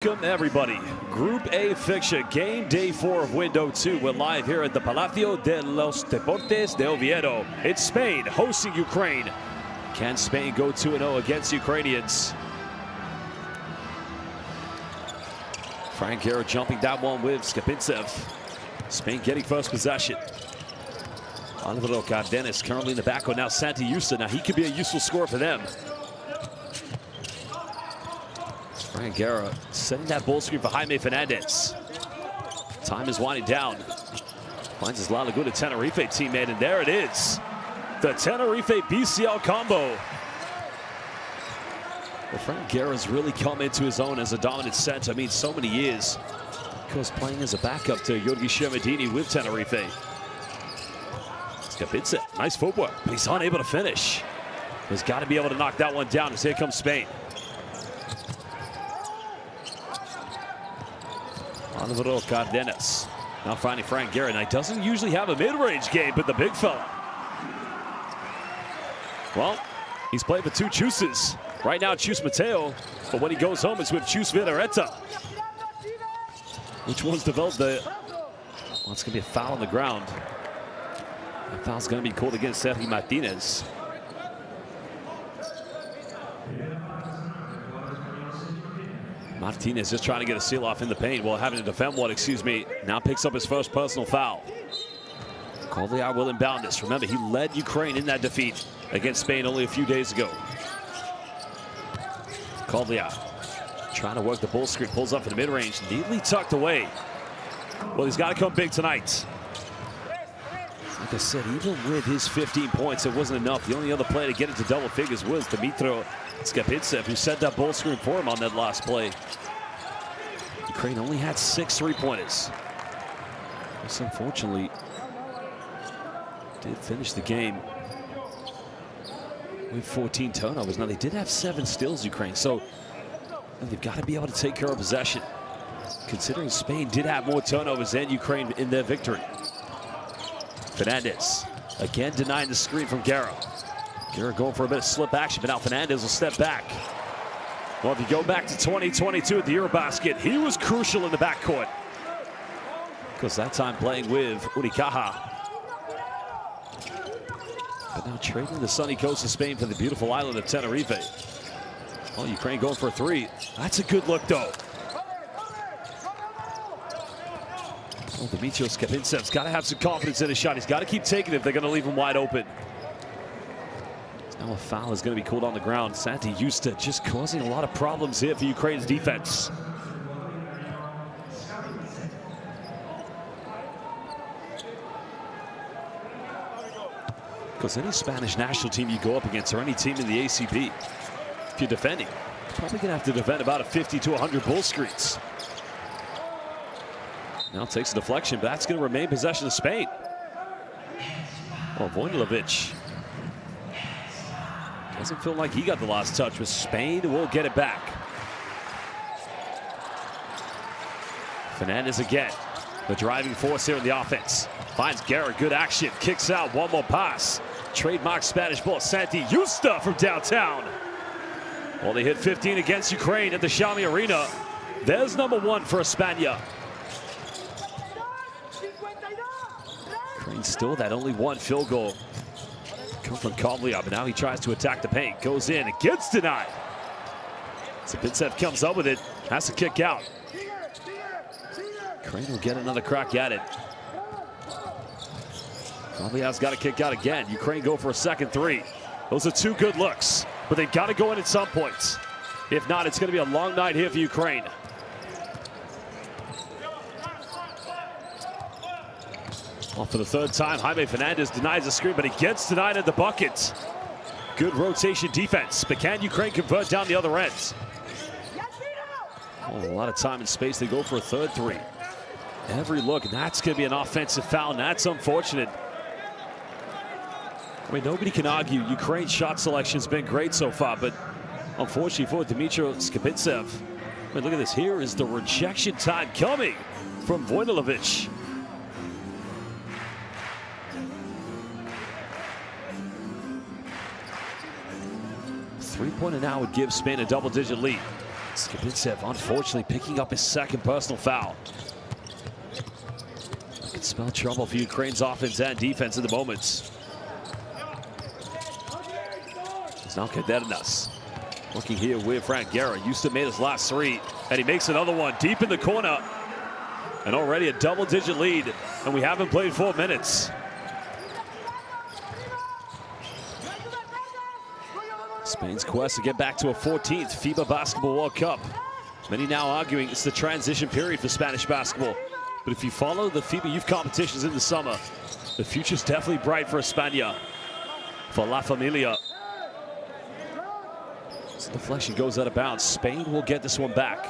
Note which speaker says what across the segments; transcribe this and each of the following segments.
Speaker 1: Welcome everybody. Group A fiction, game day 4 of window 2. We're live here at the Palacio de los Deportes de Oviedo. It's Spain hosting Ukraine. Can Spain go 2-0 against Ukrainians? Frank Guerra jumping that one with Skapintsev. Spain getting first possession. Alvaro Cardenas currently in the backcourt. Now Santi Justa. Now he could be a useful scorer for them. Frank Guerra setting that ball screen for Jaime Fernandez. Time is winding down. Finds his La Laguna Tenerife teammate, and there it is. The Tenerife BCL combo. Well, Frank Guerra's really come into his own as a dominant center. I mean, so many years. Because playing as a backup to Yorgi Shermadini with Tenerife. Skapintsev, nice footwork, but he's unable to finish. He's got to be able to knock that one down as here comes Spain. Alvaro Cardenas now finding Frank Guerra. Now, he doesn't usually have a mid-range game, but the big fella. Well, he's played for two Chuses. Right now, Chus Mateo, but when he goes home, it's with Chus Vidoreta. Which one's developed the... Well, it's going to be a foul on the ground. The foul's going to be called against Sergio Martinez. Martinez just trying to get a seal off in the paint while having to defend one, now picks up his first personal foul. Kolyar will inbound this. Remember, he led Ukraine in that defeat against Spain only a few days ago. Kolyar trying to work the ball screen, pulls up in the mid-range, neatly tucked away. Well, he's got to come big tonight. Like I said, even with his 15 points, it wasn't enough. The only other player to get into double figures was Dmitro Skapintsev, who set that ball screen for him on that last play. Ukraine only had 6 3-pointers. This, unfortunately, did finish the game with 14 turnovers. Now, they did have 7 steals, Ukraine, so they've got to be able to take care of possession, considering Spain did have more turnovers than Ukraine in their victory. Fernandez again denying the screen from Guerra. Guerra going for a bit of slip action, but now Fernandez will step back. Well, if you go back to 2022 at the Eurobasket, he was crucial in the backcourt. Because that time playing with Unicaja. But now trading the sunny coast of Spain for the beautiful island of Tenerife. Oh, Ukraine going for a 3. That's a good look, though. Oh, Dimitrios Skapintsev's got to have some confidence in his shot. He's got to keep taking it if they're going to leave him wide open. Now a foul is going to be called on the ground. Santi Justa just causing a lot of problems here for Ukraine's defense. Because any Spanish national team you go up against, or any team in the ACB, if you're defending, you're probably going to have to defend about a 50 to 100 ball screens. Now takes a deflection, but that's going to remain possession of Spain. Oh, Vojnilovic doesn't feel like he got the last touch, but Spain will get it back. Fernandez again, the driving force here in the offense. Finds Guerra, good action, kicks out, one more pass. Trademark Spanish ball, Santi Justa from downtown. Well, they hit 15 against Ukraine at the Xiaomi Arena. There's number 1 for España. Ukraine still that only 1 field goal. Come from Kolyar, but now he tries to attack the paint. Goes in, it gets denied. Skapintsev comes up with it, has to kick out. Ukraine will get another crack at it. Kolyar's got to kick out again. Ukraine go for a second 3. Those are 2 good looks, but they've got to go in at some points. If not, it's going to be a long night here for Ukraine. Well, for the 3rd time, Jaime Fernandez denies the screen, but he gets denied at the bucket. Good rotation defense, but can Ukraine convert down the other end? Oh, a lot of time and space. They go for a 3rd 3. Every look, and that's going to be an offensive foul, and that's unfortunate. I mean, nobody can argue Ukraine's shot selection has been great so far, but unfortunately for Dmitro Skapintsev, I mean, look at this. Here is the rejection time coming from Vojnilovic. Three-pointer now would give Spain a double-digit lead. Skibintsev, unfortunately, picking up his second personal foul. That could spell trouble for Ukraine's offense and defense in the moments. It's now Kadernas. Looking here with Frank Guerra. Justa made his last three, and he makes another one deep in the corner. And already a double-digit lead, and we haven't played 4 minutes. Spain's quest to get back to a 14th FIBA Basketball World Cup. Many now arguing it's the transition period for Spanish basketball. But if you follow the FIBA youth competitions in the summer, the future's definitely bright for España, for La Familia. So the deflection goes out of bounds. Spain will get this one back.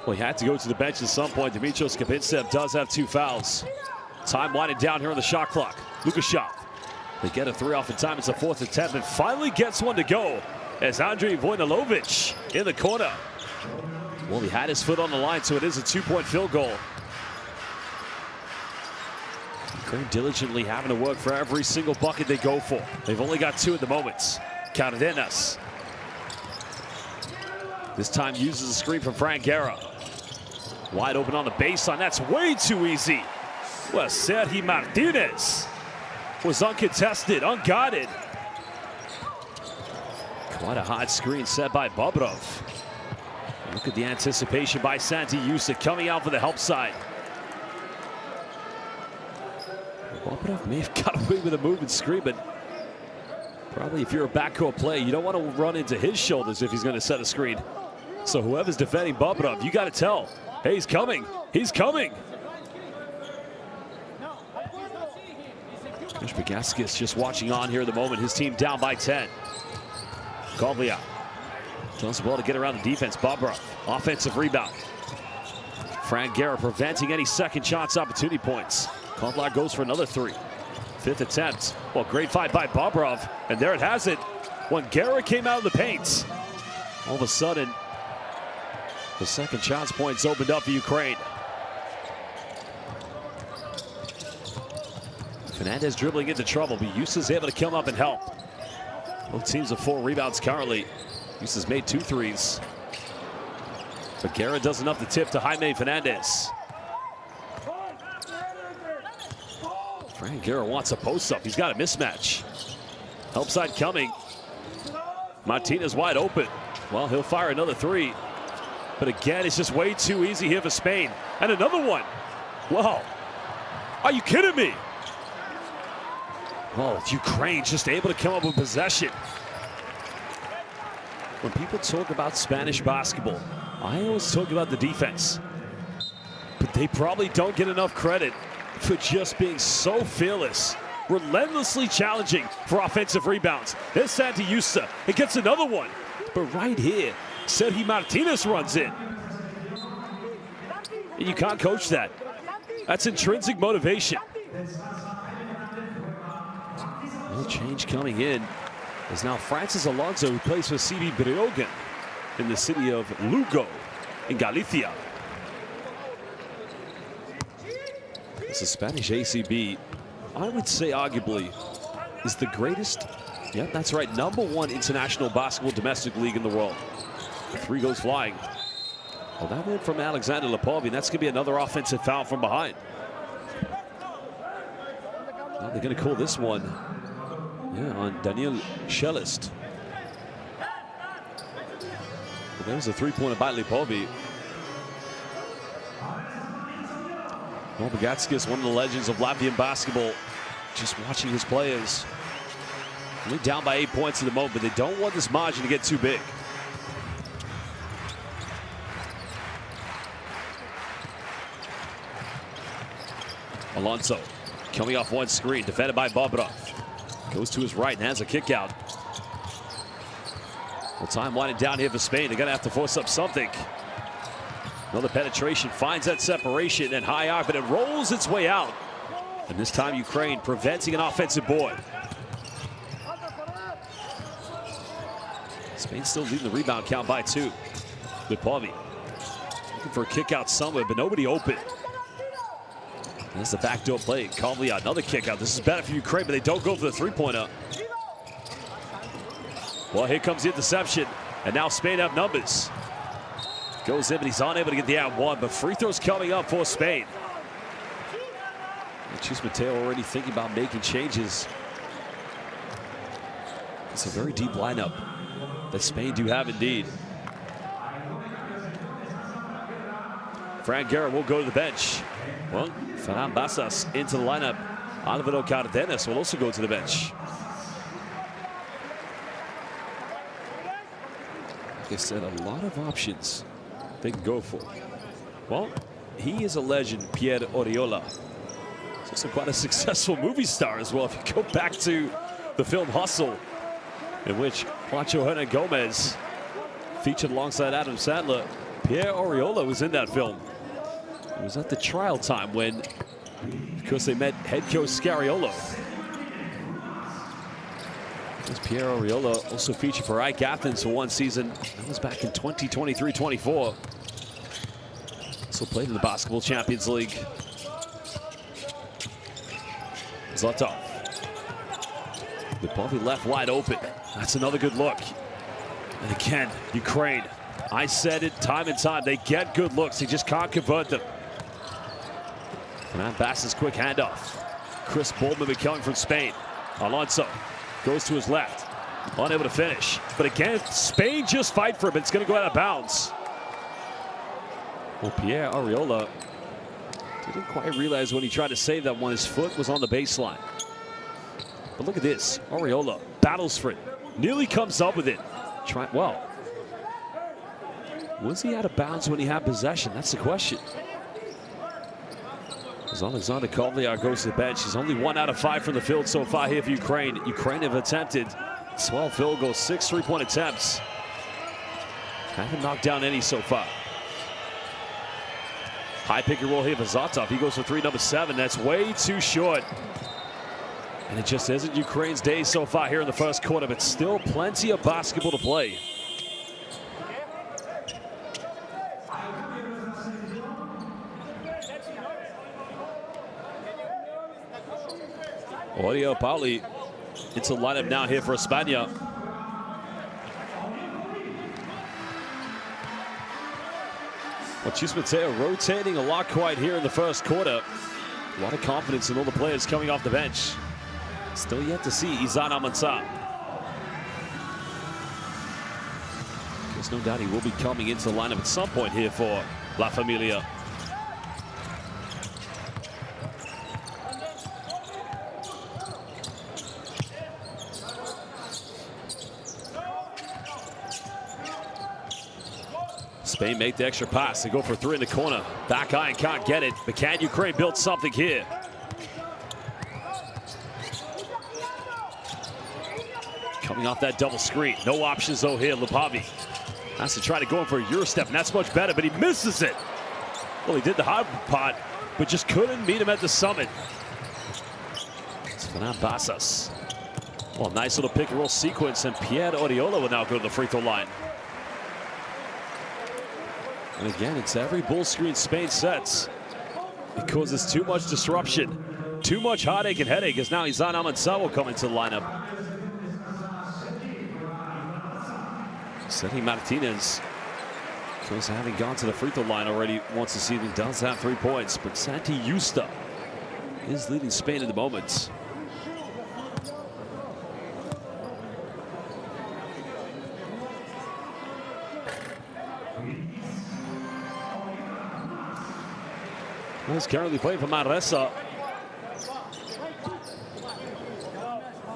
Speaker 1: Well, he had to go to the bench at some point. Dimitrios Skibintsev does have 2 fouls. Time winding down here on the shot clock. Lukashov. They get a 3 off in time. It's a 4th attempt and finally gets one to go as Andrei Vojnilovic in the corner. Well, he had his foot on the line, so it is a 2-point field goal. Ukraine diligently having to work for every single bucket they go for. They've only got 2 at the moment. Cárdenas. This time uses a screen from Frank Guerra. Wide open on the baseline. That's way too easy. Well, Sergi Martinez was uncontested, unguarded. Quite a hot screen set by Bobrov. Look at the anticipation by Santi Justa coming out for the help side. Bobrov may have got away with a move and screen, but probably if you're a backcourt player, you don't want to run into his shoulders if he's going to set a screen. So whoever's defending Bobrov, you got to tell, hey, he's coming, he's coming. Gaskis just watching on here at the moment. His team down by 10. Kovlia does well to get around the defense. Bobrov, offensive rebound. Frank Guerra preventing any second chance opportunity points. Kovlia goes for another 3. 5th attempt. Well, great fight by Bobrov. And there it has it. When Guerra came out of the paint, all of a sudden, the second chance points opened up for Ukraine. Fernandez dribbling into trouble, but Justa's able to come up and help. Both teams have 4 rebounds currently. Justa's made 2 threes. But Guerra does enough to tip to Jaime Fernandez. Frank Guerra wants a post-up. He's got a mismatch. Help side coming. Martinez wide open. Well, he'll fire another 3. But again, it's just way too easy here for Spain. And another one. Wow. Are you kidding me? Well, Ukraine just able to come up with possession. When people talk about Spanish basketball, I always talk about the defense. But they probably don't get enough credit for just being so fearless, relentlessly challenging for offensive rebounds. There's Santi Justa. It gets another one. But right here, Sergi Martinez runs in. And you can't coach that. That's intrinsic motivation. A change coming in is now Francis Alonso, who plays for CB Breogán in the city of Lugo in Galicia. It's a Spanish ACB, I would say arguably, is the greatest, yep, that's right, #1 international basketball domestic league in the world. The 3 goes flying. Well, that went from Alexander Lepovi, and that's going to be another offensive foul from behind. Well, they're going to call this one. Yeah, on Daniel Shelist. Well, there's a 3-pointer by Lepovi. Well, Bagatskis, one of the legends of Latvian basketball, just watching his players. Only down by 8 points at the moment, but they don't want this margin to get too big. Alonso coming off one screen, defended by Bobrov. Goes to his right and has a kick out. Well, time winding down here for Spain. They're going to have to force up something. Another penetration, finds that separation and high arc, but it rolls its way out. And this time Ukraine preventing an offensive board. Spain still leading the rebound count by 2. Lepovi looking for a kick out somewhere, but nobody open. That's the backdoor play. Kovlia, another kick out. This is better for Ukraine, but they don't go for the 3-pointer. Well, here comes the interception, and now Spain have numbers. Goes in, but he's unable to get the and one, but free throws coming up for Spain. Chus Mateo already thinking about making changes. It's a very deep lineup that Spain do have indeed. Fran Guerra will go to the bench. Well, Ferran Bassas into the lineup. Alvaro Cardenas will also go to the bench. Like I said, a lot of options they can go for. Well, he is a legend, Pierre Oriola. He's also quite a successful movie star as well. If you go back to the film Hustle, in which Juancho Hernan Gomez featured alongside Adam Sandler, Pierre Oriola was in that film. It was at the trial time when, because they met head coach Scariolo. This Pierre Oriola also featured for Ike Athens for one season. That was back in 2023-24. Also played in the Basketball Champions League. Zlatov. The Bobby left wide open. That's another good look. And again, Ukraine. I said it time and time. They get good looks. They just can't convert them. Ferran Bassas' quick handoff. Chris Boldman coming from Spain. Alonso goes to his left. Unable to finish. But again, Spain just fight for it, but it's going to go out of bounds. Well, Pierre Oriola didn't quite realize when he tried to save that one, his foot was on the baseline. But look at this. Oriola battles for it. Nearly comes up with it. Well, was he out of bounds when he had possession? That's the question. As Alexander Kolyar goes to the bench, he's only 1 out of 5 from the field so far here for Ukraine. Ukraine have attempted 12 field goals, 6 3-point attempts. Haven't knocked down any so far. High pick and roll here for Zlatov. He goes for 3, number 7. That's way too short. And it just isn't Ukraine's day so far here in the first quarter, but still plenty of basketball to play. Audio Pauli into the lineup now here for España. Well, Chus Mateo rotating a lot quite here in the first quarter. A lot of confidence in all the players coming off the bench. Still yet to see Izan Almansa. There's no doubt he will be coming into the lineup at some point here for La Familia. Spain make the extra pass. They go for 3 in the corner. Back iron can't get it. But can Ukraine build something here? Coming off that double screen. No options though here. Lupavi has to try to go in for a Euro step, and that's much better, but he misses it. Well, he did the hard pot, but just couldn't meet him at the summit. It's Ferran Bassas. Well, nice little pick and roll sequence, and Pierre Oriola will now go to the free throw line. And again, it's every bull screen Spain sets. It causes too much disruption, too much heartache and headache, as now Izan Almansa will come into the lineup. Cedi Martinez, close to having gone to the free throw line already once this evening, does have 3 points, but Santi Justa is leading Spain at the moment. He's currently playing for Manresa.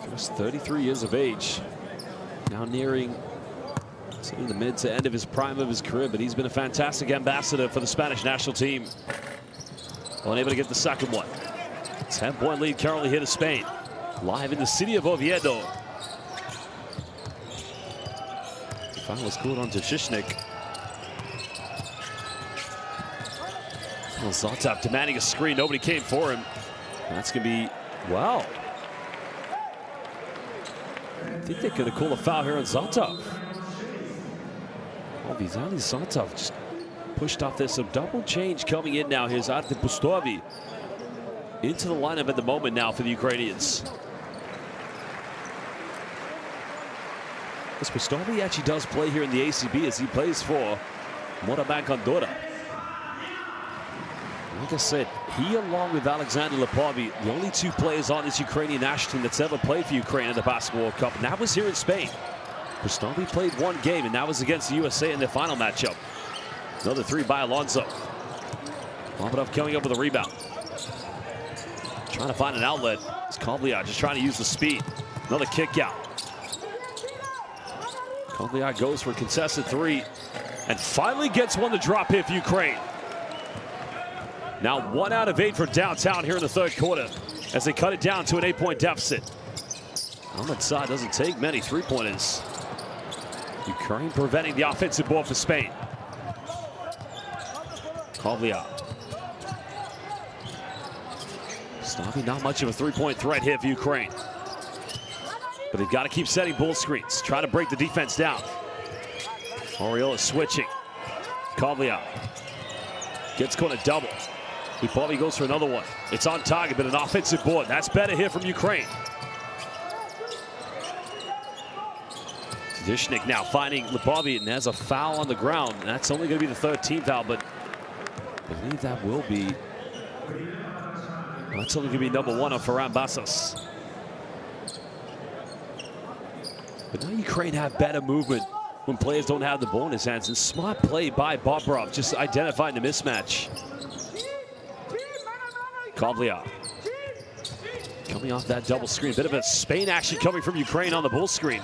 Speaker 1: Just 33 years of age. Now nearing the mid to end of his prime of his career, but he's been a fantastic ambassador for the Spanish national team. Unable to get the second one. 10-point lead currently here to Spain. Live in the city of Oviedo. The foul was called on to Shishnik. Well, Zlatov demanding a screen. Nobody came for him. That's going to be, wow. I think they could have called a foul here on Zlatov. Oh, Vitaly Zlatov just pushed off this. Some double change coming in now. Here's Artem Pustovi into the lineup at the moment now for the Ukrainians. Because Pustovny actually does play here in the ACB as he plays for Morabanc Andorra. Like I said, he along with Alexander Lepovi, the only two players on this Ukrainian national team that's ever played for Ukraine in the Basketball World Cup, and that was here in Spain. Pustovny played one game, and that was against the USA in their final matchup. Another three by Alonso. Bobadov coming up with a rebound. Trying to find an outlet. It's Kovliar just trying to use the speed. Another kick out. Kovliar goes for a contested three and finally gets one to drop here for Ukraine. Now 1 out of 8 for downtown here in the third quarter as they cut it down to an 8-point deficit. Ahmed Saad doesn't take many three-pointers. Ukraine preventing the offensive ball for Spain. Kovliar. Pustovny not much of a three-point threat here for Ukraine. But they've got to keep setting bull screens. Try to break the defense down. Oriola switching. Kovliar gets caught a double. Lepovi goes for another one. It's on target, but an offensive board. That's better here from Ukraine. Dishnik now finding Lepovi and has a foul on the ground. And that's only going to be the 13th foul, but I believe that will be. That's only going to be number 1 on Ferran Bassas. But now Ukraine have better movement when players don't have the ball in his hands. And smart play by Bobrovov, just identifying the mismatch. Kovliar coming off that double screen. Bit of a Spain action coming from Ukraine on the bull screen.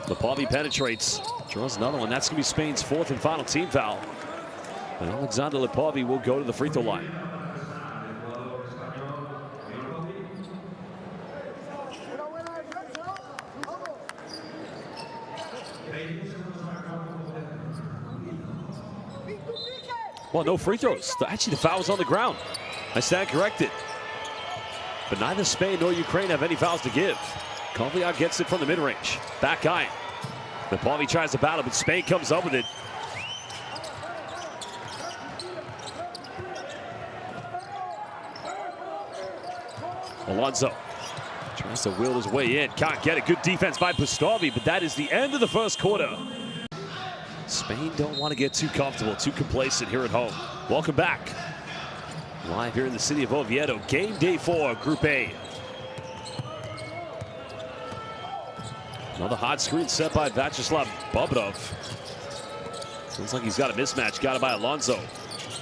Speaker 1: Lepovi penetrates, draws another one. That's going to be Spain's 4th and final team foul. And Alexander Lepovi will go to the free throw line. Well, no free throws. Actually, the foul was on the ground. I stand corrected. But neither Spain nor Ukraine have any fouls to give. Kovliar gets it from the mid-range. Back iron. Lepovi tries to battle, but Spain comes up with it. Alonso tries to wheel his way in. Can't get it. Good defense by Pustovny, but that is the end of the first quarter. Spain don't want to get too comfortable, too complacent here at home. Welcome back. Live here in the city of Oviedo. Game day 4, Group A. Another hot screen set by Vyacheslav Bobadov. Seems like he's got a mismatch. Got it by Alonso.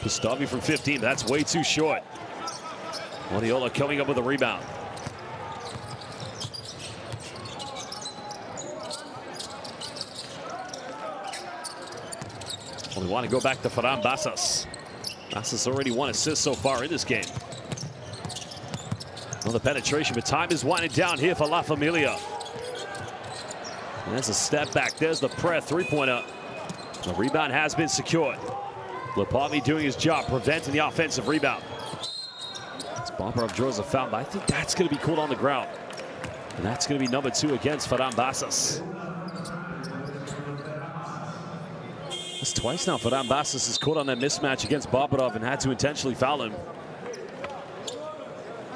Speaker 1: Pustovny from 15. That's way too short. Oriola coming up with a rebound. Well, we want to go back to Ferran Bassas. Bassas already 1 assist so far in this game. Another penetration, but time is winding down here for La Familia. And there's a step back. There's the prayer three-pointer. The rebound has been secured. Lepovi doing his job, preventing the offensive rebound. As Bobadov draws a foul, but I think that's going to be called on the ground. And that's going to be number 2 against Ferran Bassas. That's twice now Ferran Bassas is caught on that mismatch against Bobadov and had to intentionally foul him.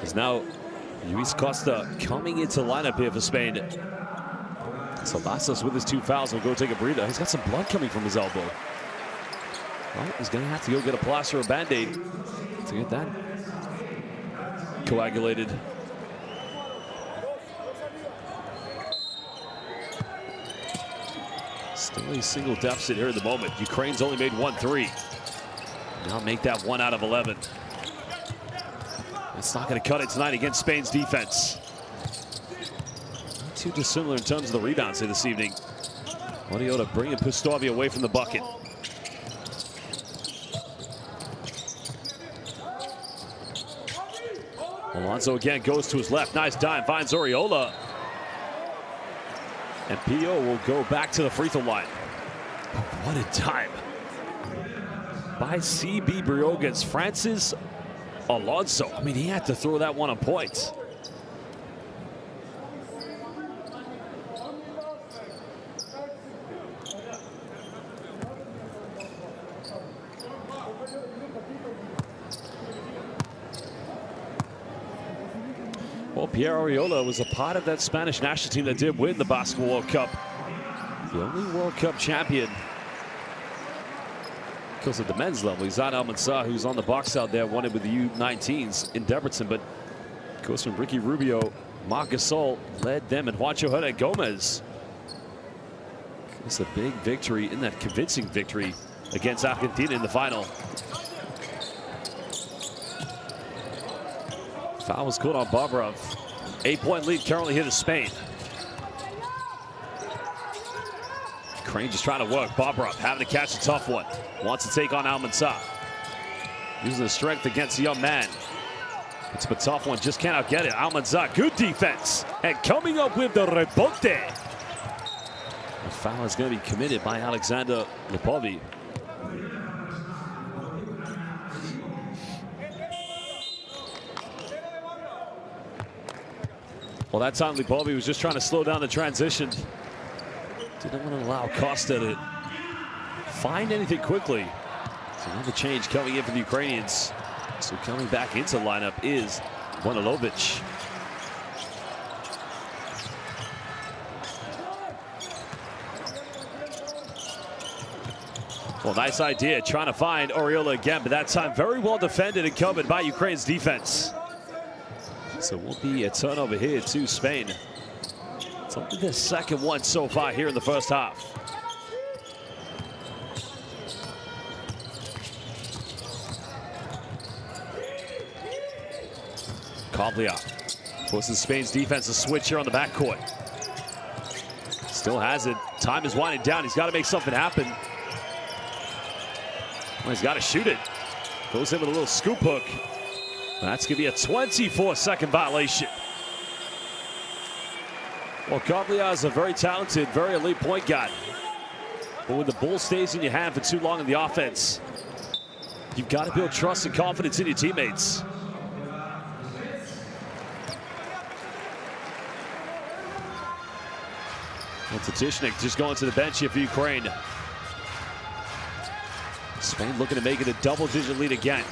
Speaker 1: As now Luis Costa coming into lineup here for Spain. So Bassas with his 2 fouls will go take a breather. He's got some blood coming from his elbow. Well, he's going to have to go get a plaster or a Band-Aid to get that coagulated. Still a single deficit here at the moment. Ukraine's only made 1 3. Now make that 1 out of 11. It's not going to cut it tonight against Spain's defense. Not too dissimilar in terms of the rebounds here this evening. Oriola bringing Pustovny away from the bucket. Alonso again goes to his left. Nice dime, finds Oriola. And Pio will go back to the free throw line. What a time by CB Briones. Francis Alonso. I mean, he had to throw that one on points. Well, Pierre Oriola was a part of that Spanish national team that did win the Basketball World Cup The only World Cup champion because at the men's level, Izan Al-Mansah, who's on the box out there, won it with the U19s in Debrecen. But of course, when Ricky Rubio, Marc Gasol led them, and Juancho Hernangomez. It's a big victory, in that convincing victory against Argentina in the final. Foul was called on Babarov. 8-point lead currently here to Spain. Crane just trying to work. Babarov having to catch a tough one. Wants to take on Al-Mansah. Using the strength against the young man. It's a tough one, just cannot get it. Al-Mansah, good defense. And coming up with the rebote. The foul is going to be committed by Alexander Lipovi. Well, that time Lipovi was just trying to slow down the transition. Didn't want to allow Costa to find anything quickly. So another change coming in for the Ukrainians. So coming back into the lineup is Bogdanovic. Well, nice idea, trying to find Oriola again, but that time very well defended and covered by Ukraine's defense. So will be a turnover here to Spain. It's only the second one so far here in the first half. Kovlia forces Spain's defense to switch here on the backcourt. Still has it. Time is winding down. He's got to make something happen. Well, he's got to shoot it. Goes in with a little scoop hook. That's going to be a 24-second violation. Well, Kovlia is a very talented, very elite point guard. But when the ball stays in your hand for too long in the offense, you've got to build trust and confidence in your teammates. Well, Tishnik just going to the bench here for Ukraine. Spain looking to make it a double-digit lead again.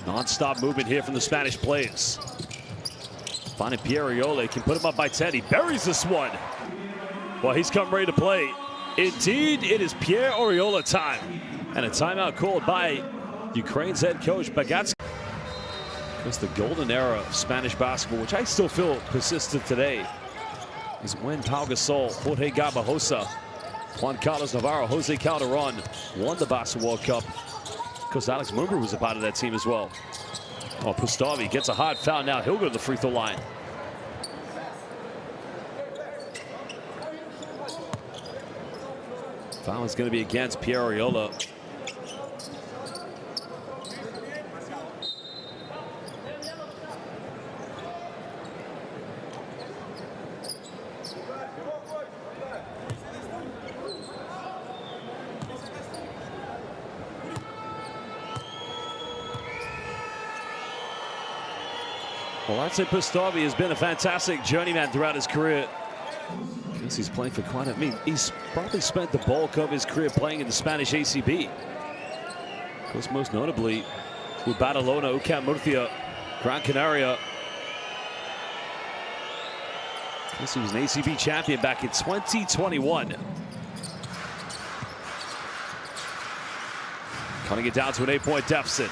Speaker 1: Non-stop movement here from the Spanish players. Finding Pierre Oriol, can put him up by 10. He buries this one. Well, he's come ready to play. Indeed, it is Pierre Oriola time. And a timeout called by Ukraine's head coach, Bagatsky. It's the golden era of Spanish basketball, which I still feel persisted today, is when Pau Gasol, Jorge Garbajosa, Juan Carlos Navarro, Jose Calderon won the Basketball World Cup. Because Alex Mumbrú was a part of that team as well. Oh, Pustovi gets a hard foul now. He'll go to the free throw line. Foul is going to be against Pierre Oriola. Well, I'd say Pustovi has been a fantastic journeyman throughout his career. Because he's playing for quite a... he's probably spent the bulk of his career playing in the Spanish ACB. Of course, most notably with Badalona, UCAM Murcia, Gran Canaria. Of course, he was an ACB champion back in 2021. Cutting it down to an 8-point deficit.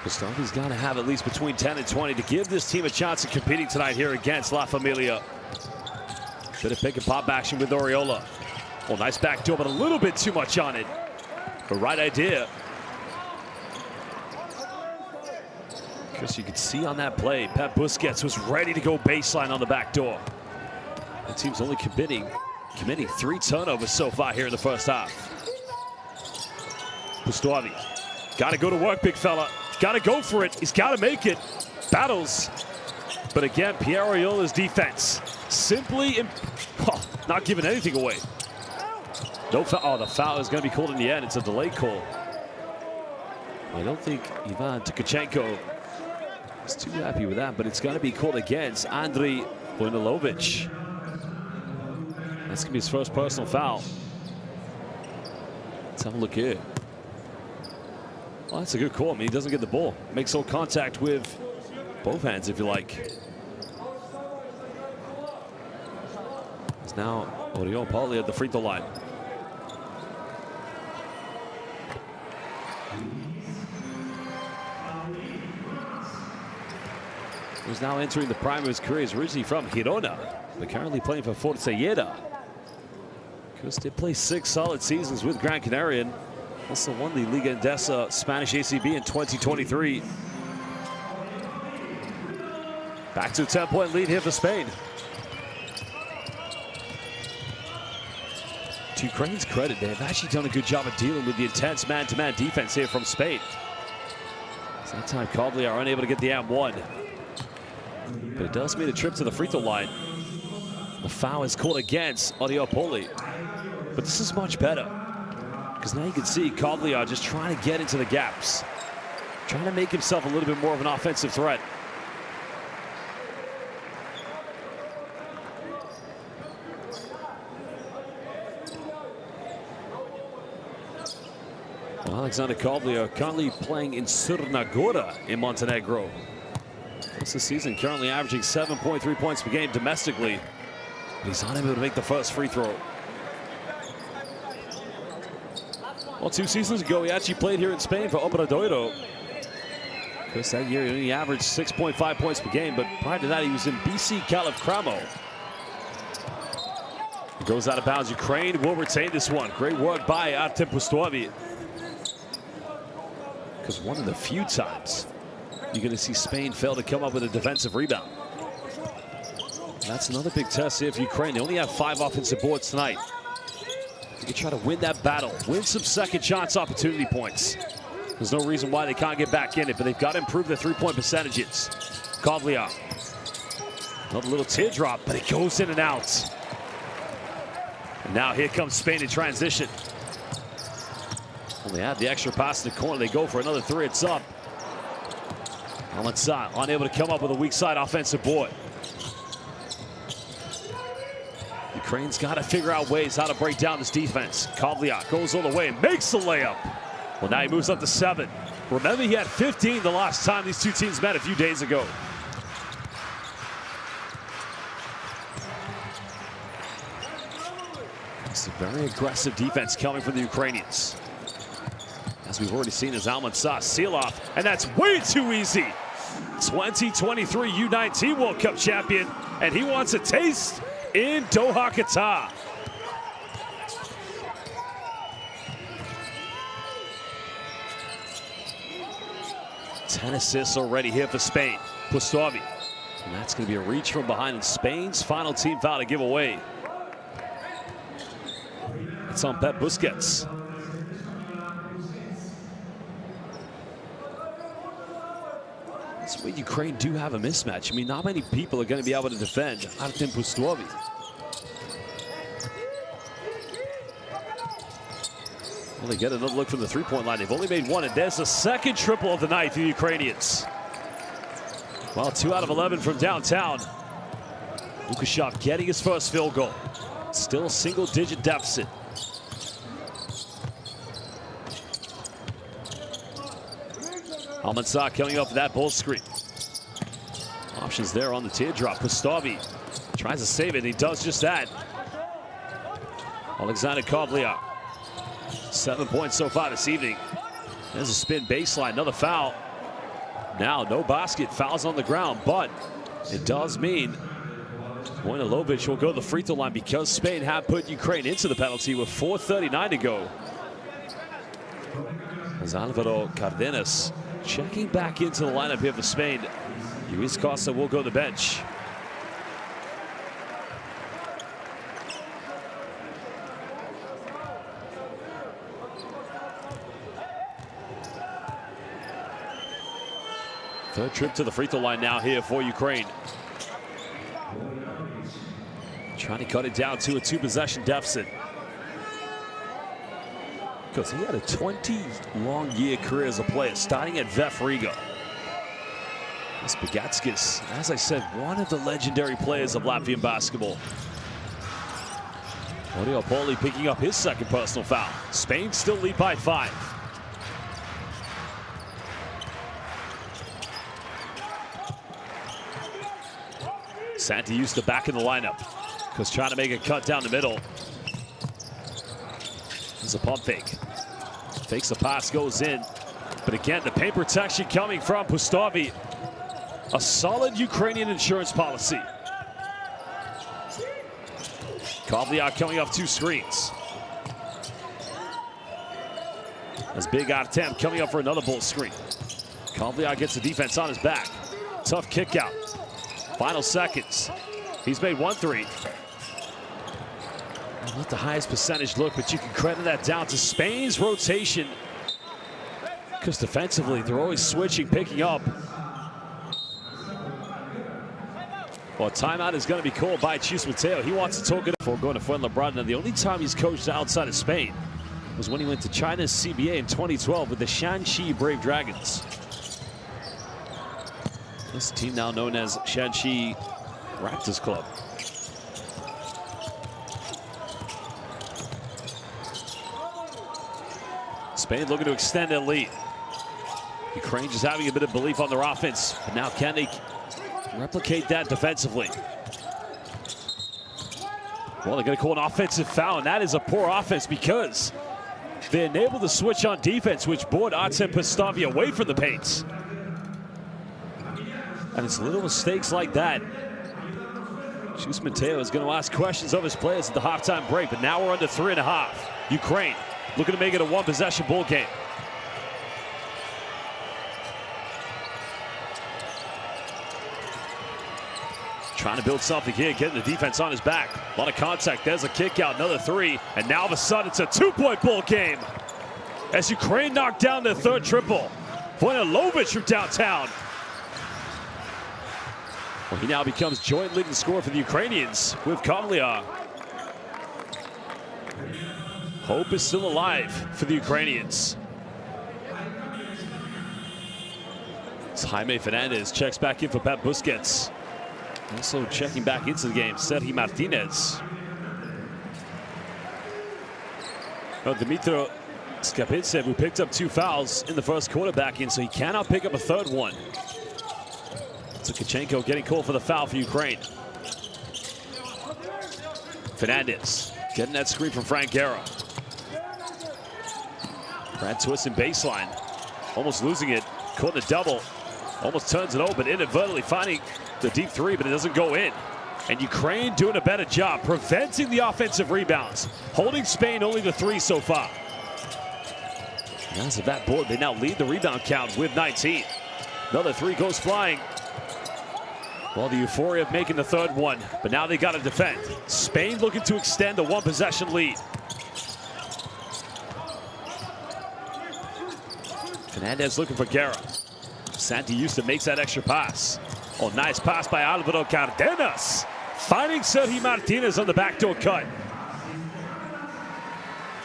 Speaker 1: Pustovi's got to have at least between 10 and 20 to give this team a chance of competing tonight here against La Familia. Bit of pick and pop action with Oriola. Well, nice backdoor, but a little bit too much on it. The right idea. Because you could see on that play, Pep Busquets was ready to go baseline on the backdoor. The team's only committing 3 turnovers so far here in the first half. Pustovi, got to go to work, big fella. Got to go for it. He's got to make it. Battles. But again, Pierre Oriola's defense simply not giving anything away. No foul. Oh, the foul is going to be called in the end. It's a delayed call. I don't think Ivan Tkachenko is too happy with that, but it's going to be called against Andriy Bogdanovic. That's going to be his first personal foul. Let's have a look here. Well, that's a good call. I mean, he doesn't get the ball. Makes all contact with both hands, if you like. It's now Oriol Pauly at the free throw line. Who's now entering the prime of his career. He's originally from Girona, but currently playing for Forza Lleida. Chris did play 6 solid seasons with Gran Canaria. Also won the Liga Endesa Spanish ACB in 2023. Back to a 10-point lead here for Spain. To Ukraine's credit, they've actually done a good job of dealing with the intense man-to-man defense here from Spain. So that time, Kovlia are unable to get the and-one. But it does mean a trip to the free throw line. The foul is called against Oriol Pauly. But this is much better, because now you can see Kovlia just trying to get into the gaps, trying to make himself a little bit more of an offensive threat. Well, Alexander Kovlia currently playing in Crna Gora in Montenegro. This season currently averaging 7.3 points per game domestically. He's unable to make the first free throw. Well, 2 seasons ago, he actually played here in Spain for Obradoiro. Of course, that year he only averaged 6.5 points per game, but prior to that, he was in BC Calif Cramo. It goes out of bounds. Ukraine will retain this one. Great work by Artem Pustovi. Because one of the few times you're going to see Spain fail to come up with a defensive rebound. That's another big test here for Ukraine. They only have 5 offensive boards tonight. You can try to win that battle, win some second chance opportunity points. There's no reason why they can't get back in it, but they've got to improve their 3-point percentages. Kovlia. Another little teardrop, but it goes in and out. And now here comes Spain in transition. Only had the extra pass in the corner. They go for another 3. It's up. Al-Mansah unable to come up with a weak side offensive board. Ukraine's got to figure out ways how to break down this defense. Kovlia goes all the way and makes the layup. Well, now he moves up to 7. Remember, he had 15 the last time these two teams met a few days ago. It's a very aggressive defense coming from the Ukrainians. As we've already seen, as Al-Mansah seal off, and that's way too easy. 2023 U19 World Cup champion, and he wants a taste in Doha, Qatar. Ten assists already here for Spain. Pustovi. And that's going to be a reach from behind, and Spain's final team foul to give away. It's on Pep Busquets. That's where Ukraine do have a mismatch. I mean, not many people are going to be able to defend Artem Pustovi. Well, they get another look from the 3-point line. They've only made 1, and there's a second triple of the night for the Ukrainians. Well, 2 out of 11 from downtown. Lukashov getting his first field goal. Still a single-digit deficit. Al-Mansah coming up with that ball screen. Options there on the teardrop. Pustovi tries to save it, and he does just that. Alexander Kovlia. 7 points so far this evening. There's a spin baseline, another foul. Now, no basket, fouls on the ground, but it does mean Vojnilovic will go to the free throw line because Spain have put Ukraine into the penalty with 4:39 to go. As Alvaro Cardenas checking back into the lineup here for Spain. Luis Costa will go to the bench. Third trip to the free throw line now here for Ukraine. Trying to cut it down to a 2-possession deficit. Because he had a 20-long-year career as a player, starting at VF Riga. This Bagatskis, as I said, one of the legendary players of Latvian basketball. Oriol Pauly picking up his second personal foul. Spain still lead by 5. Santi Justa back in the lineup. Because trying to make a cut down the middle. There's a pump fake. Fakes the pass, goes in. But again, the paint protection coming from Pustovi. A solid Ukrainian insurance policy. Kovliak coming off 2 screens. As Big Artem coming up for another bull screen. Kovliak gets the defense on his back. Tough kick out. Final seconds. He's made 1 3. Not the highest percentage look, but you can credit that down to Spain's rotation. Because defensively, they're always switching, picking up. Well, a timeout is going to be called by Chus Mateo. He wants to talk it before going to Fuenlabrada. And the only time he's coached outside of Spain was when he went to China's CBA in 2012 with the Shanxi Brave Dragons. This team now known as Shanxi Raptors Club. Spain looking to extend their lead. Ukraine just having a bit of belief on their offense. But now can they replicate that defensively? Well, they're going to call an offensive foul, and that is a poor offense because they enabled the switch on defense, which bored Artem Pustovi away from the paints. And it's little mistakes like that. Chus Mateo is going to ask questions of his players at the halftime break, but now we're under 3.5. Ukraine looking to make it a 1-possession ball game. Trying to build something here, getting the defense on his back. A lot of contact. There's a kick out, another 3. And now all of a sudden it's a 2-point ball game. As Ukraine knocked down their 3rd triple. Vojnilovic from downtown. Well, he now becomes joint leading scorer for the Ukrainians with Kovliak. Hope is still alive for the Ukrainians. As Jaime Fernandez checks back in for Pep Busquets. Also checking back into the game, Sergi Martinez. Dmitry Skapitsev, who picked up 2 fouls in the first quarter back in, so he cannot pick up a 3rd one. Tkachenko getting called for the foul for Ukraine. Fernandez getting that screen from Frank Guerra. Brad twisting baseline, almost losing it, caught the double. Almost turns it open, inadvertently finding the deep 3, but it doesn't go in. And Ukraine doing a better job preventing the offensive rebounds, holding Spain only to 3 so far. And as of that board, they now lead the rebound count with 19. Another 3 goes flying. Well, the euphoria of making the 3rd one, but now they got to defend. Spain looking to extend a 1-possession lead. Fernandez looking for Guerra. Santi Justa makes that extra pass. Oh, nice pass by Alvaro Cardenas. Finding Sergi Martinez on the backdoor cut.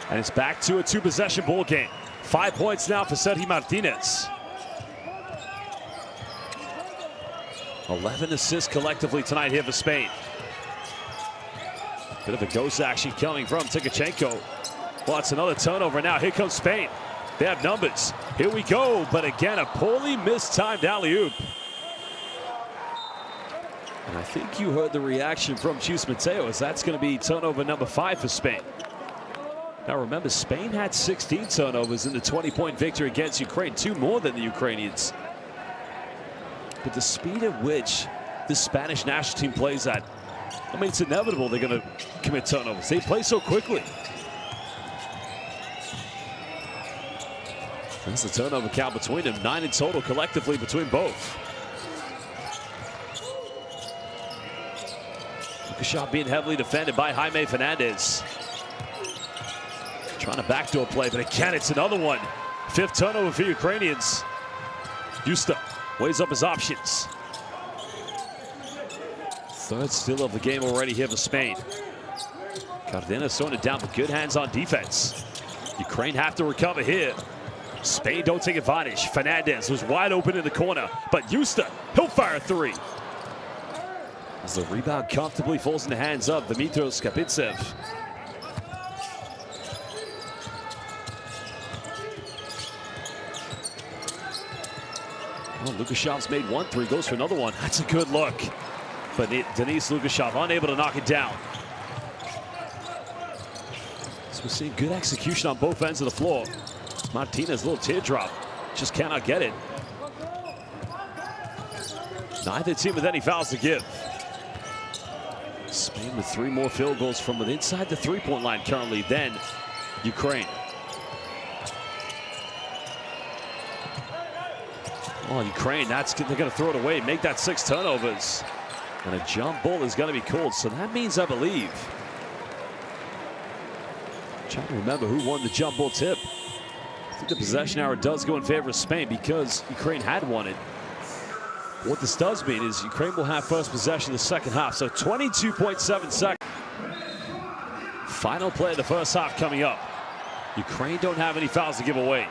Speaker 1: And it's back to a 2-possession ball game. 5 points now for Sergi Martinez. 11 assists collectively tonight here for Spain. Bit of a ghost action coming from Tkachenko. Well, it's another turnover now. Here comes Spain. They have numbers. Here we go, but again, a poorly mistimed alley-oop. And I think you heard the reaction from Chus Mateo, as that's going to be turnover number 5 for Spain. Now remember, Spain had 16 turnovers in the 20-point victory against Ukraine, 2 more than the Ukrainians. But the speed at which the Spanish national team plays at, I mean, it's inevitable they're going to commit turnovers. They play so quickly. That's the turnover count between them. 9 in total collectively between both. Lukashov being heavily defended by Jaime Fernandez. Trying to backdoor play, but again, it's another one. 5th turnover for Ukrainians. Justa weighs up his options. 3rd steal of the game already here for Spain. Cardenas throwing it down, but good hands on defense. Ukraine have to recover here. Spain don't take advantage. Fernandez was wide open in the corner, but Justa, he'll fire a 3. As the rebound comfortably falls in the hands of Dmitry Skapitsev. Well, Lukashov's made 1 3, goes for another one. That's a good look. but Denis Lukashov unable to knock it down. So we're seeing good execution on both ends of the floor. Martinez, little teardrop, just cannot get it. Neither team with any fouls to give. Spain with 3 more field goals from inside the three-point line currently than Ukraine. Oh, Ukraine, they're going to throw it away, make that 6 turnovers. And a jump ball is going to be called, so that means, I believe, I'm trying to remember who won the jump ball tip. I think the possession arrow does go in favor of Spain because Ukraine had won it. What this does mean is Ukraine will have first possession in the second half, so 22.7 seconds. Final play of the first half coming up. Ukraine don't have any fouls to give away.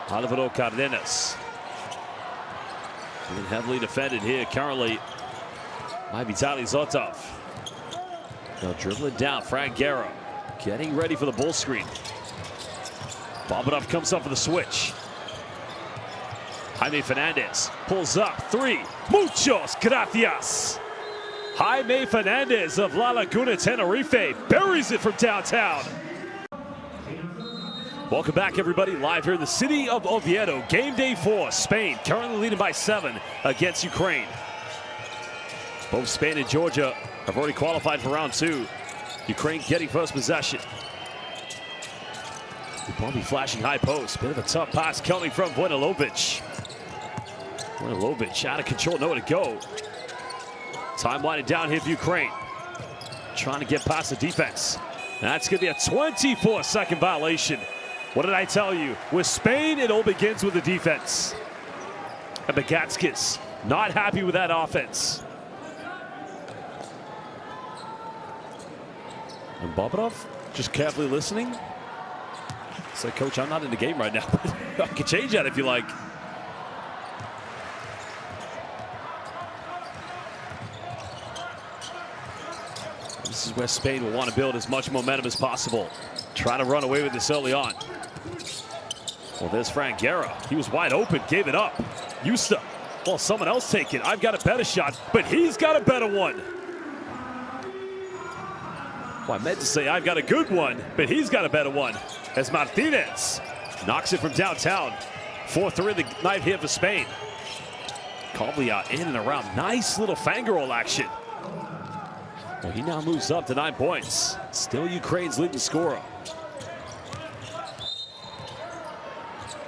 Speaker 1: Alvaro Cardenas. Being heavily defended here currently by Vitaly Zotov. Now dribbling down, Frank Guerra getting ready for the ball screen. Bobadov comes up for the switch. Jaime Fernandez pulls up 3. Muchos gracias. Jaime Fernandez of La Laguna Tenerife buries it from downtown. Welcome back, everybody. Live here in the city of Oviedo. Game day 4. Spain currently leading by 7 against Ukraine. Both Spain and Georgia have already qualified for round 2. Ukraine getting first possession. Bobby flashing high post. Bit of a tough pass coming from Vojnilovic. Vojnilovic out of control, nowhere to go. Time winding down here for Ukraine. Trying to get past the defense. That's going to be a 24-second violation. What did I tell you? With Spain, it all begins with the defense. And Bagatskis not happy with that offense. And Bobadov just carefully listening. It's like, Coach, I'm not in the game right now. I can change that if you like. This is where Spain will want to build as much momentum as possible. Try to run away with this early on. Well, there's Frank Guerra. He was wide open, gave it up. Yusta, well, someone else take it. I've got a better shot, but he's got a better one. Well, I meant to say I've got a good one, but he's got a better one. As Martinez knocks it from downtown. 4-3 the night here for Spain. Kovlia in and around. Nice little finger roll action. Well, he now moves up to 9 points. Still Ukraine's leading scorer.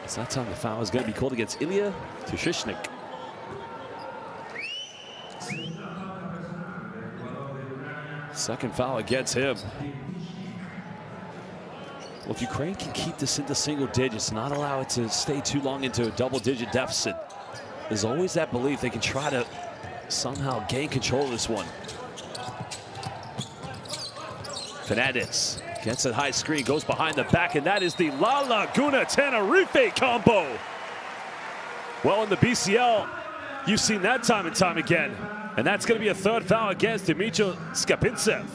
Speaker 1: It's that time the foul is going to be called against Ilya Tushishnik. Second foul against him. Well, if Ukraine can keep this into single digits, not allow it to stay too long into a double-digit deficit, there's always that belief they can try to somehow gain control of this one. Fernandez gets a high screen, goes behind the back, and that is the La Laguna Tenerife combo. Well, in the BCL, you've seen that time and time again. And that's going to be a third foul against Dmitry Skapintsev.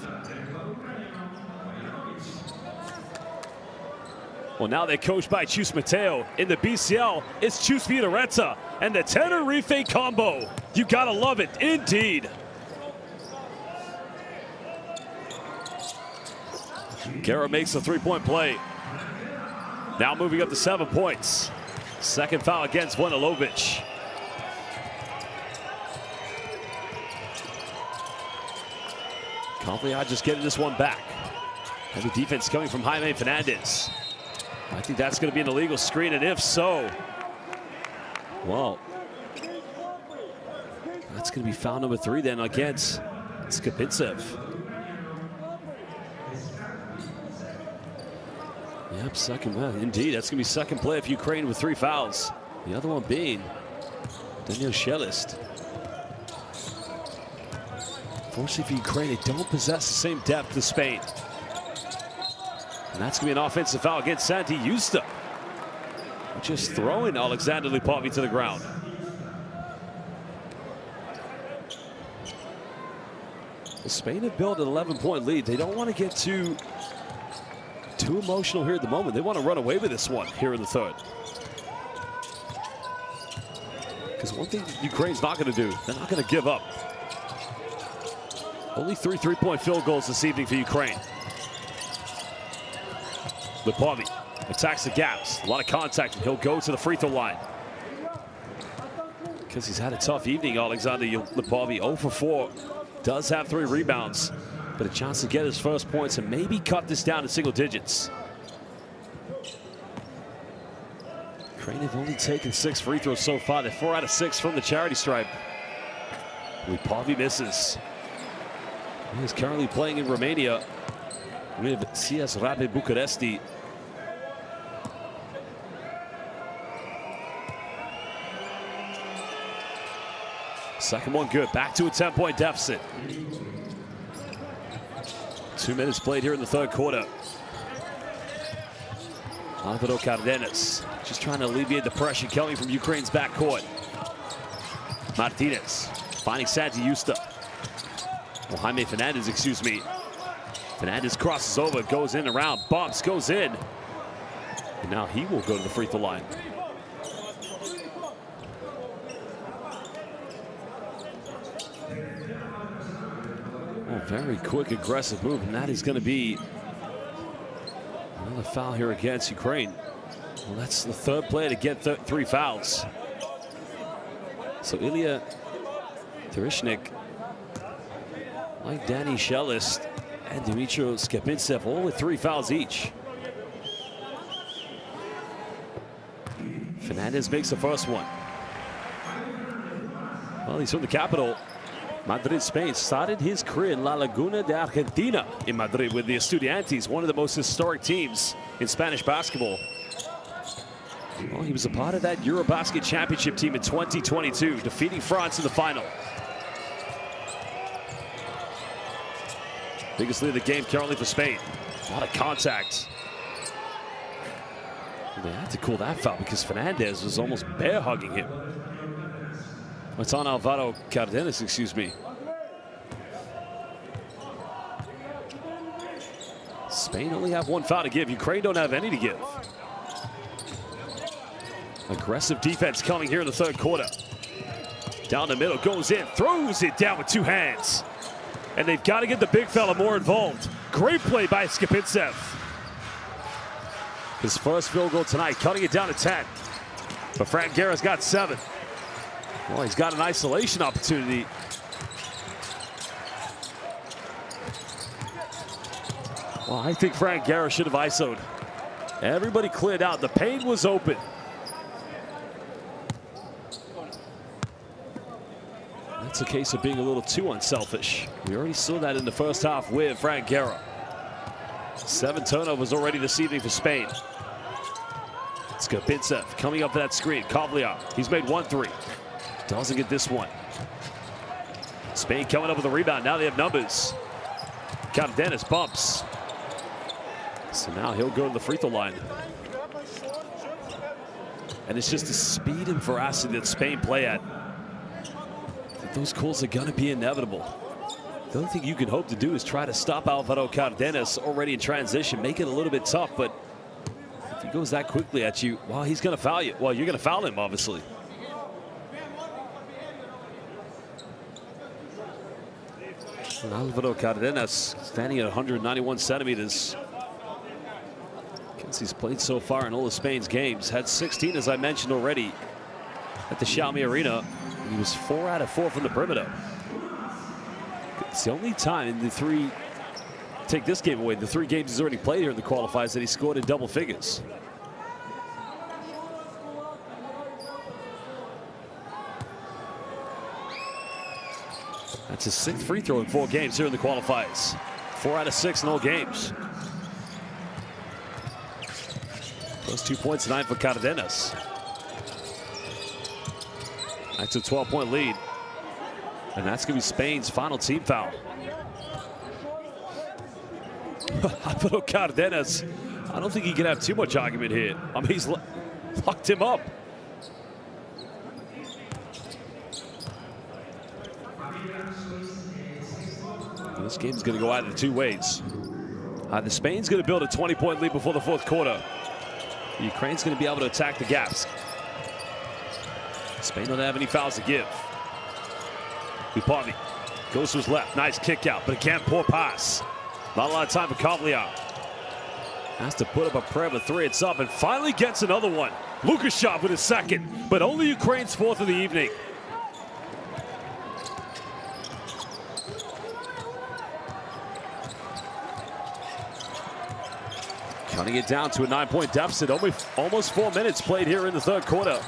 Speaker 1: Well, now they're coached by Chus Mateo. In the BCL, it's Chus Vidareta and the Tenerife combo. You gotta love it, indeed. Guerra makes a three-point play. Now moving up to 7 points. Second foul against Vojnilovic. Kovlia just getting this one back. Heavy defense coming from Jaime Fernandez. I think that's going to be an illegal screen, and if so, well, that's going to be foul number 3 then against Skapintsev. Yep, second, well, indeed, that's going to be second play of Ukraine with 3 fouls. The other one being Daniel Shelist. Fortunately for Ukraine, they don't possess the same depth as Spain. And that's going to be an offensive foul against Santi Yusta. Just throwing Alexander Lipovi to the ground. Well, Spain have built an 11-point lead. They don't want to get too emotional here at the moment. They want to run away with this one here in the third. Because one thing Ukraine's not going to do, they're not going to give up. Only 3 3-point field goals this evening for Ukraine. Lepovi attacks the gaps. A lot of contact, and he'll go to the free throw line. Because he's had a tough evening, Alexander Lepovi, 0 for 4. Does have 3 rebounds, but a chance to get his first points and maybe cut this down to single digits. Ukraine have only taken 6 free throws so far. They're 4 out of 6 from the charity stripe. Lepovi misses. He is currently playing in Romania with CS Rapid Bucuresti. Second one good. Back to a 10-point deficit. 2 minutes played here in the third quarter. Alvaro Cardenas just trying to alleviate the pressure coming from Ukraine's backcourt. Martinez finding Santi Justa. Well, Jaime Fernandez, excuse me. Fernandez crosses over, goes in around, bumps, goes in. And now he will go to the free throw line. Oh, very quick, aggressive move, and that is going to be another foul here against Ukraine. Well, that's the third player to get 3 fouls. So Ilya Tereshnik, like Danny Shelist and Dmitry Skepintsev, all with 3 fouls each. Fernandez makes the first one. Well, he's from the capital, Madrid, Spain. Started his career in La Laguna de Argentina in Madrid with the Estudiantes, one of the most historic teams in Spanish basketball. Well, he was a part of that Eurobasket championship team in 2022, defeating France in the final. Biggest lead of the game currently for Spain. A lot of contact. They had to call that foul because Fernandez was almost bear hugging him. It's on Alvaro Cardenas, excuse me. Spain only have 1 foul to give. Ukraine don't have any to give. Aggressive defense coming here in the third quarter. Down the middle, goes in, throws it down with 2 hands. And they've got to get the big fella more involved. Great play by Skepintsev. His first field goal tonight, cutting it down to 10. But Frank Guerra's got 7. Well, he's got an isolation opportunity. Well, I think Frank Guerra should have isoed. Everybody cleared out. The paint was open. That's a case of being a little too unselfish. We already saw that in the first half with Frank Guerra. 7 turnovers already this evening for Spain. Skepintsev coming up for that screen. Kovliar, he's made 1 3. Doesn't get this one. Spain coming up with a rebound. Now they have numbers. Cardenas bumps. So now he'll go to the free throw line. And it's just the speed and veracity that Spain play at. Those calls are going to be inevitable. The only thing you can hope to do is try to stop Alvaro Cardenas already in transition, make it a little bit tough. But if he goes that quickly at you, well, he's going to foul you. Well, you're going to foul him, obviously. And Alvaro Cardenas standing at 191 centimeters. He's played so far in all of Spain's games. Had 16, as I mentioned already, at the Xiaomi Arena. And he was 4 out of 4 from the perimeter. It's the only time in the 3, take this game away, the 3 games he's already played here in the qualifiers that he scored in double figures. That's his 6th free throw in 4 games here in the qualifiers. 4 out of 6 in all games. Those 2 points tonight for Cardenas. That's a 12-point lead. And that's going to be Spain's final team foul. Alvaro Cardenas, I don't think he can have too much argument here. I mean, he's locked him up. This game's going to go either 2 ways. Either Spain's going to build a 20-point lead before the 4th quarter. Ukraine's going to be able to attack the gaps. Spain don't have any fouls to give. Upamecano goes to his left. Nice kick out, but again, poor pass. Not a lot of time for Kobliar. Has to put up a prayer of 3. It's up and finally gets another one. Lukashov with his second, but only Ukraine's 4th of the evening. Cutting it down to a 9-point deficit. Almost 4 minutes played here in the third quarter.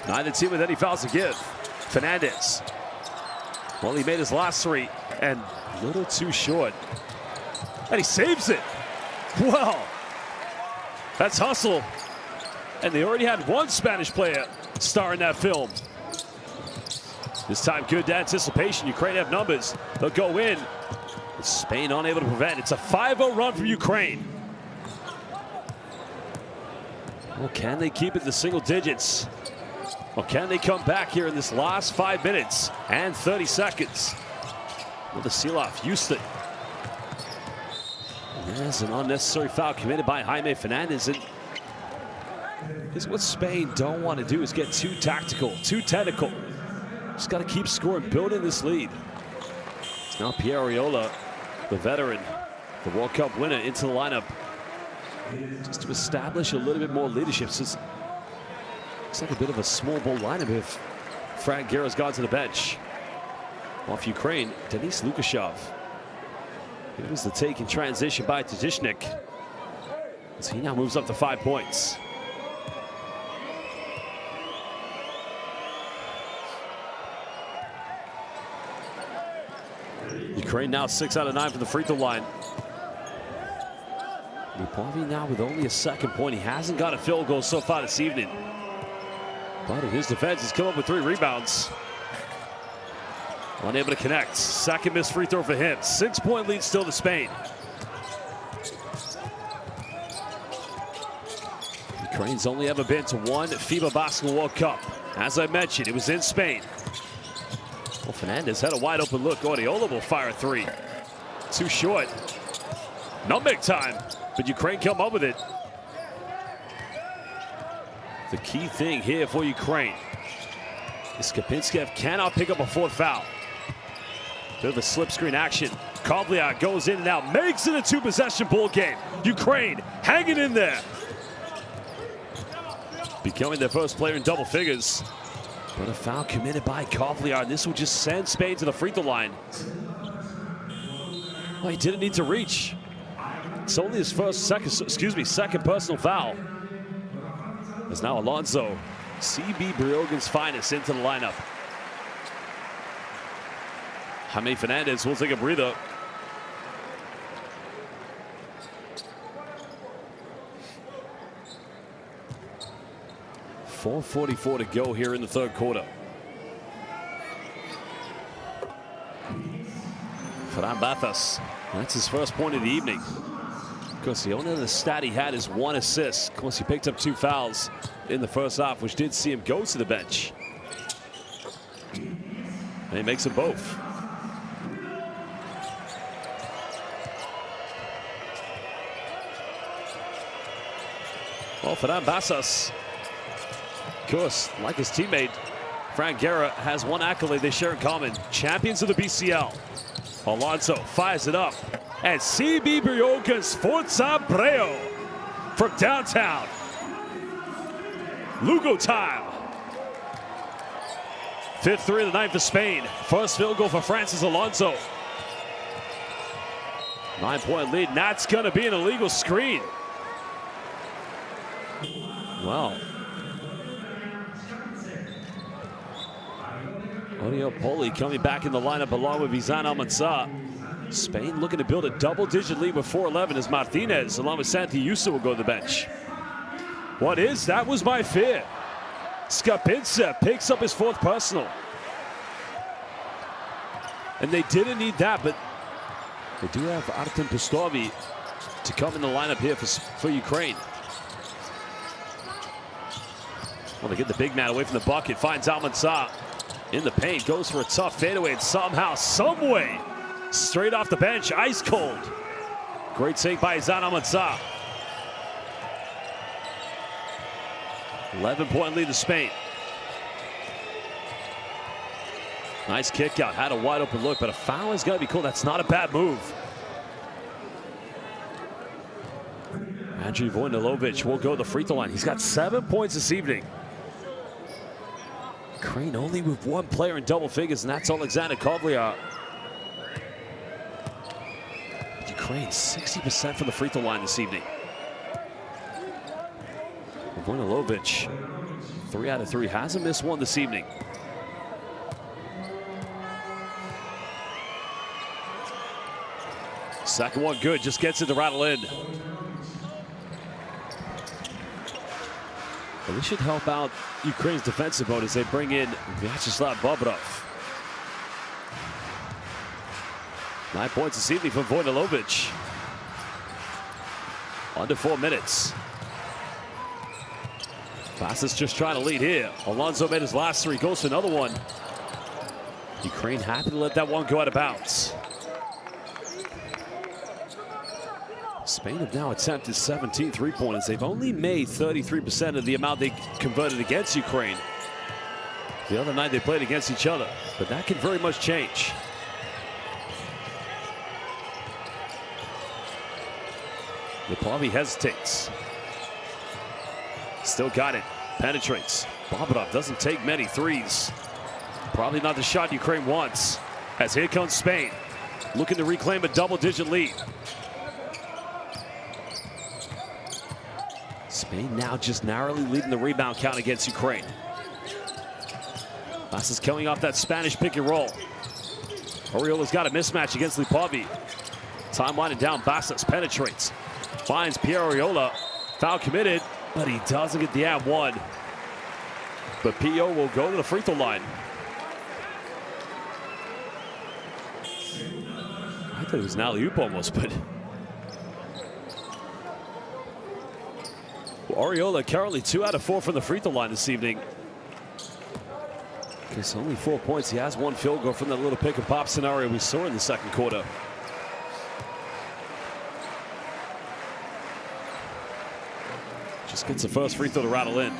Speaker 1: Neither team with any fouls to give. Fernandez. Well, he made his last 3 and a little too short. And he saves it. Well, that's hustle. And they already had one Spanish player star in that film. This time, good anticipation. Ukraine have numbers. They'll go in. Spain unable to prevent. It's a 5-0 run from Ukraine. Well, can they keep it to single digits? Or can they come back here in this last 5 minutes and 30 seconds? Well, the seal-off, Houston. There's an unnecessary foul committed by Jaime Fernandez. And because what Spain don't want to do is get too tactical, too technical. Just got to keep scoring, building this lead. It's now Pierre Arriola, the veteran, the World Cup winner, into the lineup. Just to establish a little bit more leadership. So looks like a bit of a small ball lineup if Frank Guerra's gone to the bench. Off Ukraine, Denis Lukashov. It was the take in transition by Tadishnik. So he now moves up to 5 points. Ukraine now 6 out of 9 from the free throw line. Upamecano now with only a second point. He hasn't got a field goal so far this evening. But in his defense, he's come up with 3 rebounds. Unable to connect. Second missed free throw for him. 6-point lead still to Spain. Ukraine's only ever been to one FIBA Basketball World Cup. As I mentioned, it was in Spain. Well, Fernandez had a wide open look. Arriola will fire a 3. Too short. Nutmeg time, but Ukraine come up with it. The key thing here for Ukraine is Kapinskiv cannot pick up a 4th foul. Bit of a slip screen action. Kobliar goes in and out, makes it a 2-possession ball game. Ukraine hanging in there. Becoming their first player in double figures. But a foul committed by Kobliar, and this will just send Spain to the free throw line. Well, he didn't need to reach. It's only his second personal foul. As now Alonso, CB Briogan's finest, into the lineup. Jaime Fernandez will take a breather. .444 to go here in the third quarter. Ferran Bathas, that's his first point of the evening. Of course, the only other stat he had is 1 assist. Of course, he picked up 2 fouls in the first half, which did see him go to the bench. And he makes them both. Well, Ferran Bathas, of course, like his teammate, Frank Guerra, has one accolade they share in common. Champions of the BCL. Alonso fires it up. And CB Briogan's Forza Breo from downtown. Lugo time. 5th 3 of the night for Spain. First field goal for Francis Alonso. 9-point lead, and that's going to be an illegal screen. Wow. Oniopoli coming back in the lineup along with Izan Almanzar. Spain looking to build a double-digit lead with 4:11 as Martinez, along with Santi Yusa, will go to the bench. That was my fear. Skapinsa picks up his 4th personal. And they didn't need that, but they do have Artem Pustovi to come in the lineup here for Ukraine. Well, they get the big man away from the bucket, finds Almanzar in the paint, goes for a tough fadeaway, and somehow, someway, straight off the bench, ice cold. Great save by Izan Almanzar. 11-point lead to Spain. Nice kick out, had a wide open look, but a foul is going to be called. That's not a bad move. Andrei Vojnilovic will go to the free throw line. He's got 7 points this evening. Ukraine only with one player in double figures, and that's Alexander Kovliar. Ukraine 60% from the free throw line this evening. Vojnilovic, 3 out of 3, hasn't missed one this evening. Second one good, just gets it to rattle in. Well, this should help out Ukraine's defensive mode as they bring in Vyacheslav Bobrov. 9 points this evening from Vojnilovic. Under 4 minutes. Vasas just trying to lead here. Alonso made his last 3, goes for another one. Ukraine happy to let that one go out of bounds. Spain have now attempted 17 3-pointers. They've only made 33% of the amount they converted against Ukraine. The other night they played against each other, but that can very much change. Lipovi hesitates. Still got it, penetrates. Bobrov doesn't take many threes. Probably not the shot Ukraine wants, as here comes Spain, looking to reclaim a double-digit lead. Spain now just narrowly leading the rebound count against Ukraine. Vasas coming off that Spanish pick and roll. Oriola's got a mismatch against Lipovi. Time winding down, Vasas penetrates. Finds Pierre Oriola. Foul committed, but he doesn't get the and one. But P.O. will go to the free throw line. I thought it was an alley-oop almost, but Oriola currently 2 out of 4 from the free throw line this evening. Because only 4 points. He has 1 field goal from that little pick and pop scenario we saw in the second quarter. Just gets the first free throw to rattle in.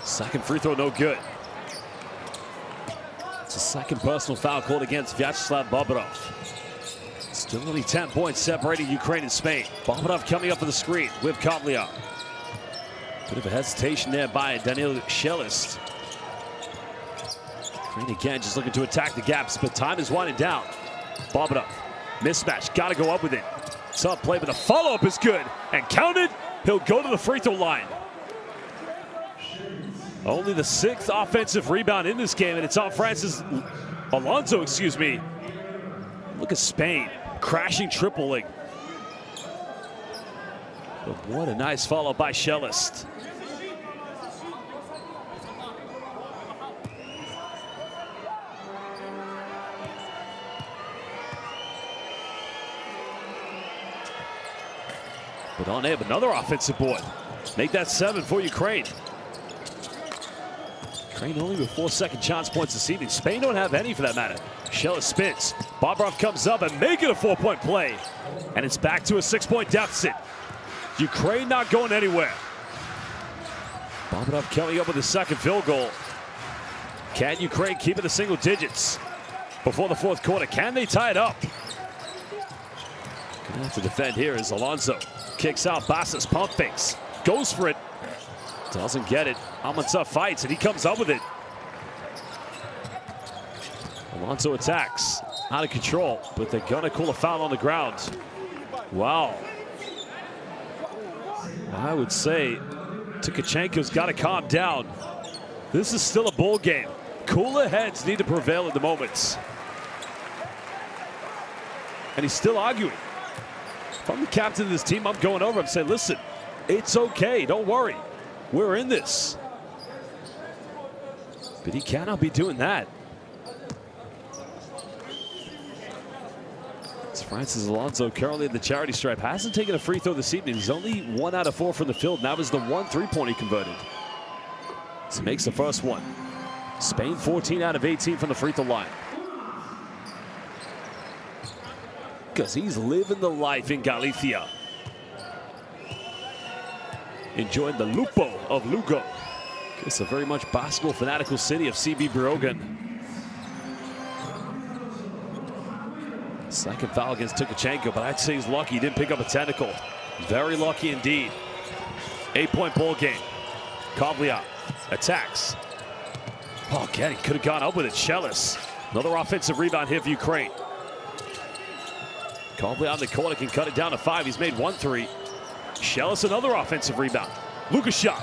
Speaker 1: Second free throw, no good. It's a second personal foul called against Vyacheslav Bobrov. Still only 10 points separating Ukraine and Spain. Bobrov coming up for the screen with Kovliar. Bit of a hesitation there by Daniil Shelist. Ukraine again just looking to attack the gaps, but time is winding down. Bobrov, mismatch, gotta go up with it. Tough play, but the follow-up is good. And counted, he'll go to the free throw line. Only the 6th offensive rebound in this game, and it's on Alonso, excuse me. Look at Spain, crashing tripling. But what a nice follow by Shelist. But on Eb, another offensive board. Make that 7 for Ukraine. Ukraine only with 4 second chance points this evening. Spain don't have any for that matter. Shellis spins. Bobrov comes up and make it a 4-point play. And it's back to a 6-point deficit. Ukraine not going anywhere. Bobrov coming up with a second field goal. Can Ukraine keep it to single digits before the 4th quarter? Can they tie it up? Gonna have to defend here as Alonso kicks out. Basas pump fakes. Goes for it. Doesn't get it. Almanza fights and he comes up with it. Alonso attacks. Out of control, but they're gonna call a foul on the ground. Wow. I would say Tkachenko's got to calm down. This is still a ball game. Cooler heads need to prevail at the moments. And he's still arguing. If I'm the captain of this team, I'm going over. I'm saying, listen, it's okay. Don't worry. We're in this. But he cannot be doing that. It's Francis Alonso currently at the charity stripe. Hasn't taken a free throw this evening. He's only 1 out of 4 from the field. Now is the 1 3-pointer he converted. So makes the first one. Spain 14 out of 18 from the free throw line. Because he's living the life in Galicia. Enjoying the Lupo of Lugo. It's a very much basketball fanatical city of CB Brogan. Second foul against Tkachenko, but I'd say he's lucky he didn't pick up a technical. Very lucky indeed. 8-point ball game. Kovlia attacks. Oh, again, he could have gone up with it. Chelis. Another offensive rebound here for Ukraine. Kovlia on the corner can cut it down to 5. He's made 1 3. Chelis another offensive rebound. Lukashov.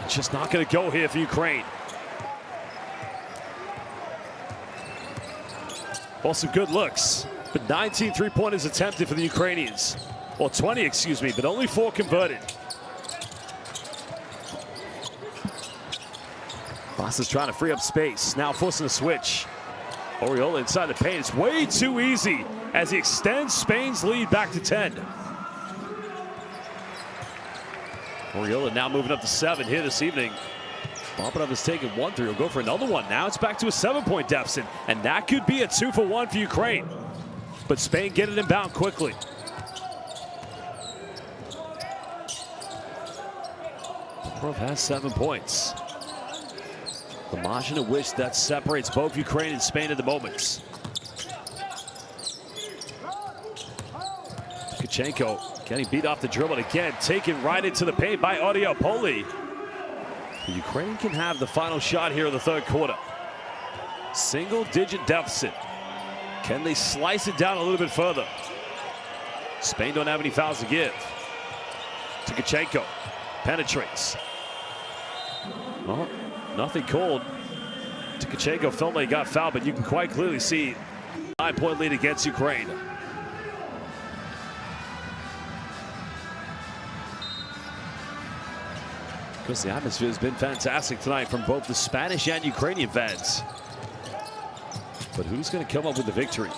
Speaker 1: It's just not going to go here for Ukraine. Well, some good looks, but 19 three-pointers attempted for the Ukrainians. Well, 20, excuse me, but only 4 converted. Voss is trying to free up space, now forcing a switch. Oriola inside the paint. It's way too easy as he extends Spain's lead back to 10. Oriola now moving up to 7 here this evening. Bobadov has taken 1 3. He'll go for another one. Now it's back to a 7-point deficit, and that could be a 2 for 1 for Ukraine. But Spain get it inbound quickly. Bobadov has 7 points. The margin of which that separates both Ukraine and Spain at the moment. Tkachenko getting beat off the dribble again, taken right into the paint by Audiopoli. The Ukraine can have the final shot here in the third quarter. Single-digit deficit. Can they slice it down a little bit further? Spain don't have any fouls to give. Tkachenko penetrates. Well, nothing called. Tkachenko felt like he got fouled, but you can quite clearly see 9-point lead against Ukraine. Because the atmosphere has been fantastic tonight from both the Spanish and Ukrainian fans. But who's going to come up with the victory?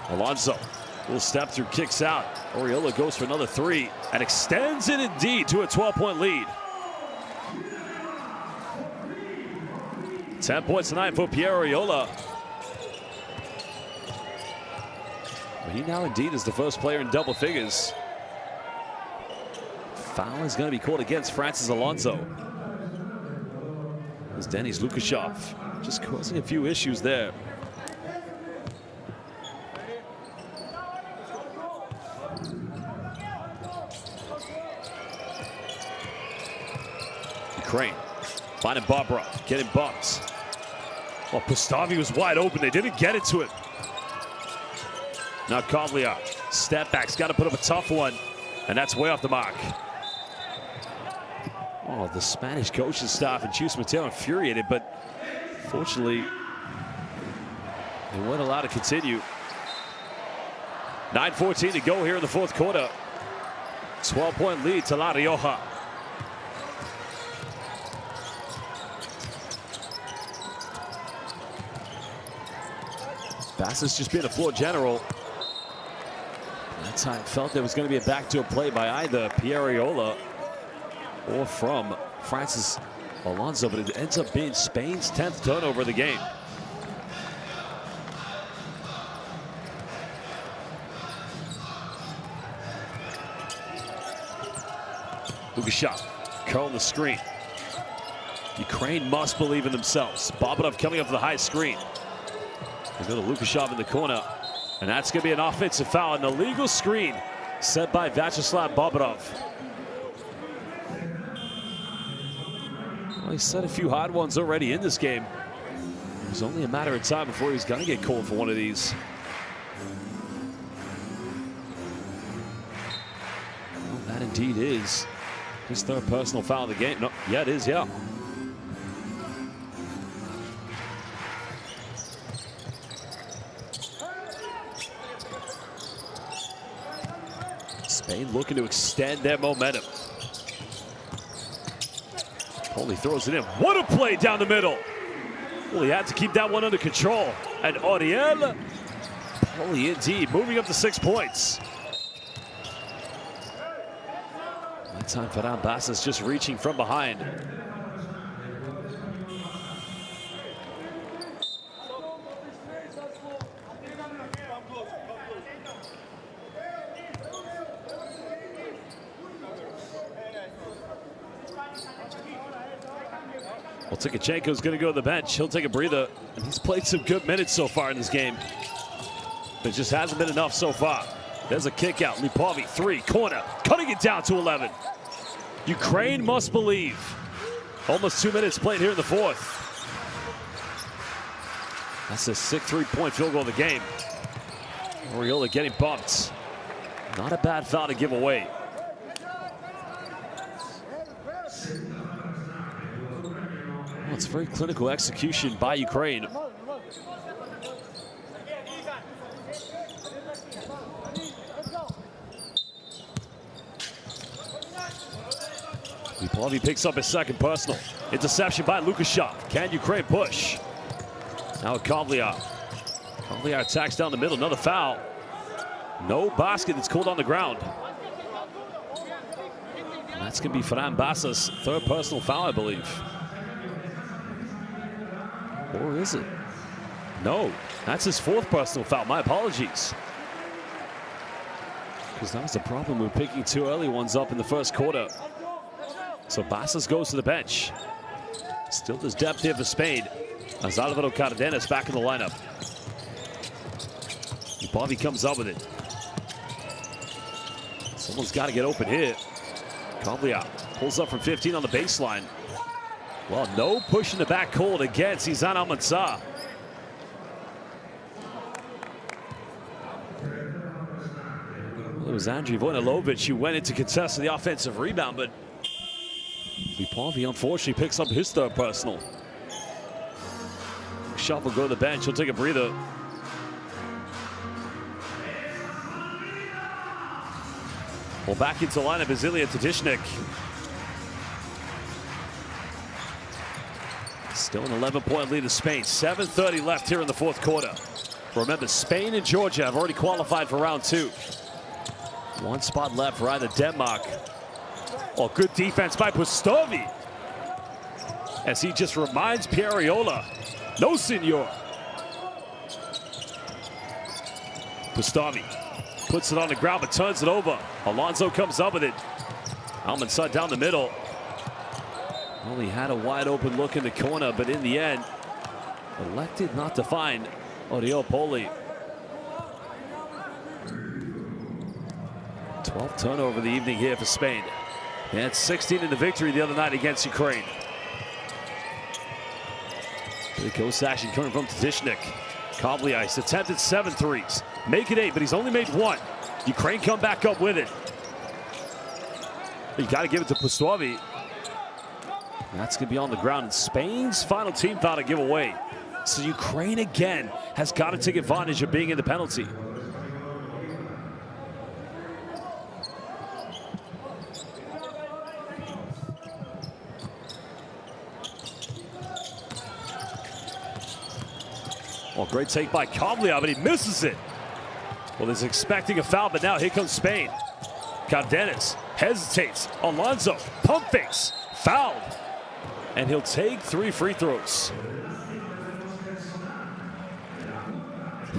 Speaker 1: Alonso will step through, kicks out. Oriola goes for another 3 and extends it indeed to a 12-point lead. 10 points tonight for Pierre Oriola. He now indeed is the first player in double figures. Foul is going to be called against Francis Alonso. As Denis Lukashov just causing a few issues there. Ukraine finding Bobadov, getting bumped. Well, Pustavi was wide open. They didn't get it to him. Now Kovlia, step back's got to put up a tough one, and that's way off the mark. Oh, the Spanish coaching staff and Chus Mateo infuriated, but fortunately, they weren't allowed to continue. 9:14 to go here in the fourth quarter. 12-point lead to La Rioja. Bass's just being a floor general. That time felt there was going to be a backdoor play by either Pierre Oriola or from Francis Alonso, but it ends up being Spain's 10th turnover of the game. Lukashov curling the screen. Ukraine must believe in themselves. Bobadov coming up for the high screen. There's another Lukashov in the corner. And that's going to be an offensive foul, an illegal screen set by Vyacheslav Bobadov. Well, he set a few hard ones already in this game. It was only a matter of time before he was going to get called for one of these. Well, that indeed is his third personal foul of the game. No, yeah, it is, yeah. Spain looking to extend their momentum. Poli throws it in. What a play down the middle. Well, he had to keep that one under control. And Auriel Poli indeed moving up to 6 points. time, Ferran Bassas just reaching from behind. Well, Tikachenko's going to go to the bench. He'll take a breather. And he's played some good minutes so far in this game. But it just hasn't been enough so far. There's a kick out. Lipovi, 3, corner. Cutting it down to 11. Ukraine must believe. Almost 2 minutes played here in the fourth. That's the 6th 3-point field goal of the game. Oriola getting bumped. Not a bad foul to give away. Well, it's very clinical execution by Ukraine. Lipovi picks up his second personal. Interception by Lukashov. Can Ukraine push? Now Kovliar. Kovliar attacks down the middle. Another foul. No basket that's called on the ground. And that's going to be Ferran Bassas' 3rd personal foul, I believe. Or is it? No, that's his 4th personal foul. My apologies. Because that was the problem with picking 2 early ones up in the first quarter. So Bassas goes to the bench. Still there's depth here for Spain. As Alvaro Cardenas back in the lineup. Lipovi comes up with it. Someone's got to get open here. Kovliar pulls up from 15 on the baseline. Well, no push in the back court against Izan Almanzar. Well, it was Andriy Vojnilovic who went in to contest the offensive rebound, but Lipovi unfortunately picks up his 3rd personal. Shot will go to the bench. He'll take a breather. Well, back into the lineup is Ilya Tadishnik. Still an 11-point lead to Spain. 7:30 left here in the fourth quarter. Remember, Spain and Georgia have already qualified for round 2. 1 spot left for either Denmark. Oh, good defense by Pustovi. As he just reminds Pieriola, no, senor. Pustovi puts it on the ground but turns it over. Alonso comes up with it. Almanzar down the middle. Only had a wide open look in the corner, but in the end, elected not to find Oriol Poli. 12th turnover of the evening here for Spain. They had 16 in the victory the other night against Ukraine. Big ghost action coming from Tadishnik. Kovliar attempted 7 threes. Make it 8, but he's only made 1. Ukraine come back up with it. You got to give it to Pustovi. That's going to be on the ground. And Spain's final team foul to give away. So Ukraine again has got to take advantage of being in the penalty. Well, great take by Kovliar, but he misses it. Well, he's expecting a foul, but now here comes Spain. Cardenas hesitates. Alonso, pump fakes, fouled. And he'll take 3 free throws.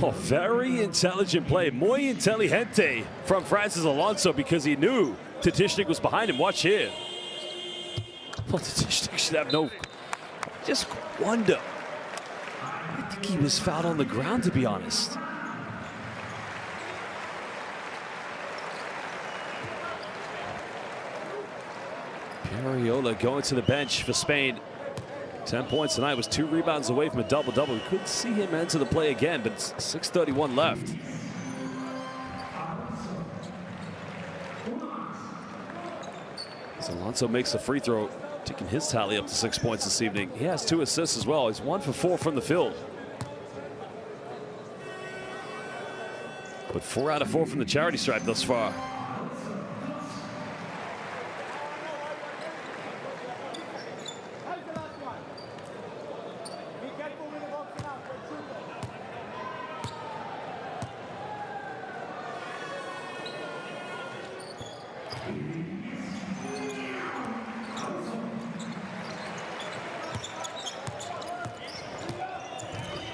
Speaker 1: Oh, very intelligent play. Muy inteligente from Francis Alonso because he knew Tadishnik was behind him. Watch here. Well, Tadishnik should have no... Just wonder. I think he was fouled on the ground, to be honest. Pieriola going to the bench for Spain. 10 points tonight, was 2 rebounds away from a double-double. We couldn't see him enter the play again, but it's 6:31 left. As Alonso makes a free throw, taking his tally up to 6 points this evening. He has 2 assists as well. He's 1 for 4 from the field. But 4 out of 4 from the charity stripe thus far.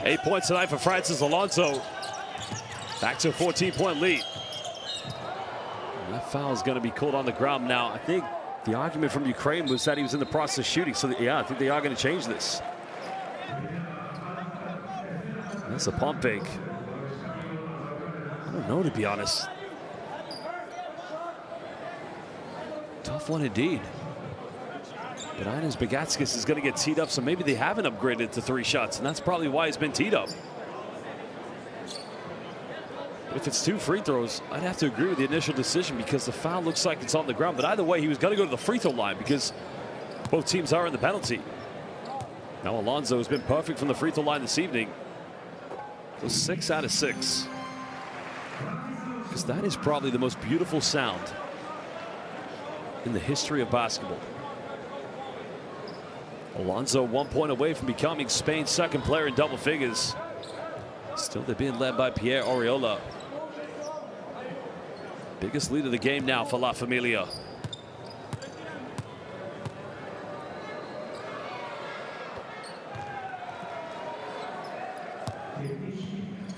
Speaker 1: 8 points tonight for Francis Alonso. Back to a 14-point lead. And that foul is going to be called on the ground now. I think the argument from Ukraine was that he was in the process of shooting. So, yeah, I think they are going to change this. That's a pump fake. I don't know, to be honest. Tough one indeed. But Ainis Begatskis is going to get teed up, so maybe they haven't upgraded to 3 shots, and that's probably why he's been teed up. If it's 2 free throws, I'd have to agree with the initial decision because the foul looks like it's on the ground. But either way, he was going to go to the free throw line because both teams are in the penalty. Now Alonso has been perfect from the free throw line this evening. So 6 out of 6. Because that is probably the most beautiful sound in the history of basketball. Alonso 1 point away from becoming Spain's 2nd player in double figures. Still, they're being led by Pierre Oriola. Biggest lead of the game now for La Familia.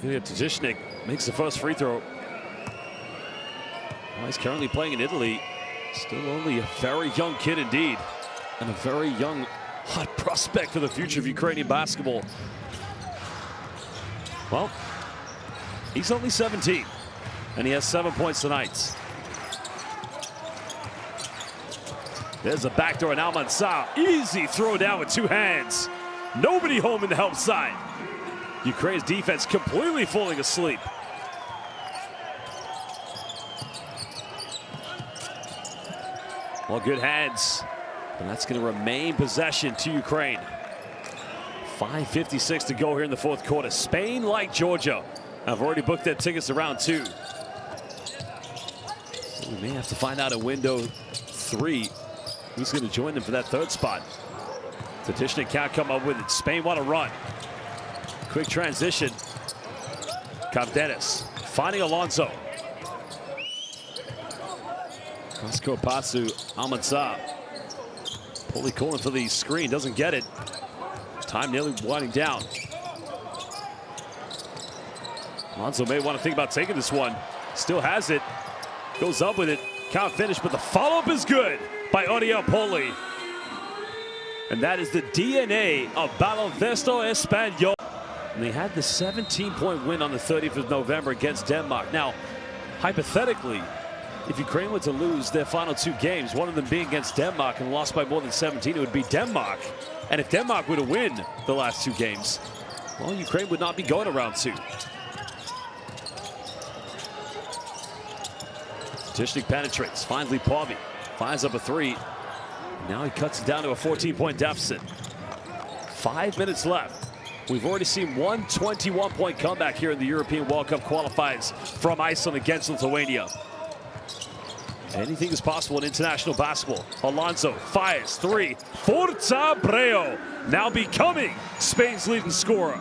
Speaker 1: Tadishnik makes the first free throw. Well, he's currently playing in Italy. Still only a very young kid indeed. And a very young, hot prospect for the future of Ukrainian basketball. Well, he's only 17. And he has 7 points tonight. There's a backdoor and Almanzar. Easy throw down with 2 hands. Nobody home in the help side. Ukraine's defense completely falling asleep. Well, good hands. And that's going to remain possession to Ukraine. 5:56 to go here in the 4th quarter. Spain, like Georgia, have already booked their tickets to round 2. So we may have to find out in window 3 who's going to join them for that 3rd spot. Tadishnik can't come up with it. Spain want to run. Quick transition. Cardenas finding Alonso. Costco Pasu, Almanzar. Poli calling for the screen, doesn't get it. Time nearly winding down. Alonso may want to think about taking this one. Still has it. Goes up with it. Can't finish, but the follow-up is good by Oriol Poli. And that is the DNA of Baloncesto Español. And they had the 17-point win on the 30th of November against Denmark. Now, hypothetically, if Ukraine were to lose their final 2 games, one of them being against Denmark and lost by more than 17, it would be Denmark. And if Denmark were to win the last 2 games, well, Ukraine would not be going to round 2. Tishnik penetrates, finds Lipovi, finds up a 3. Now he cuts it down to a 14-point deficit. 5 minutes left. We've already seen one 21-point comeback here in the European World Cup qualifiers from Iceland against Lithuania. Anything is possible in international basketball. Alonso fires 3. Forza Abreu now becoming Spain's leading scorer.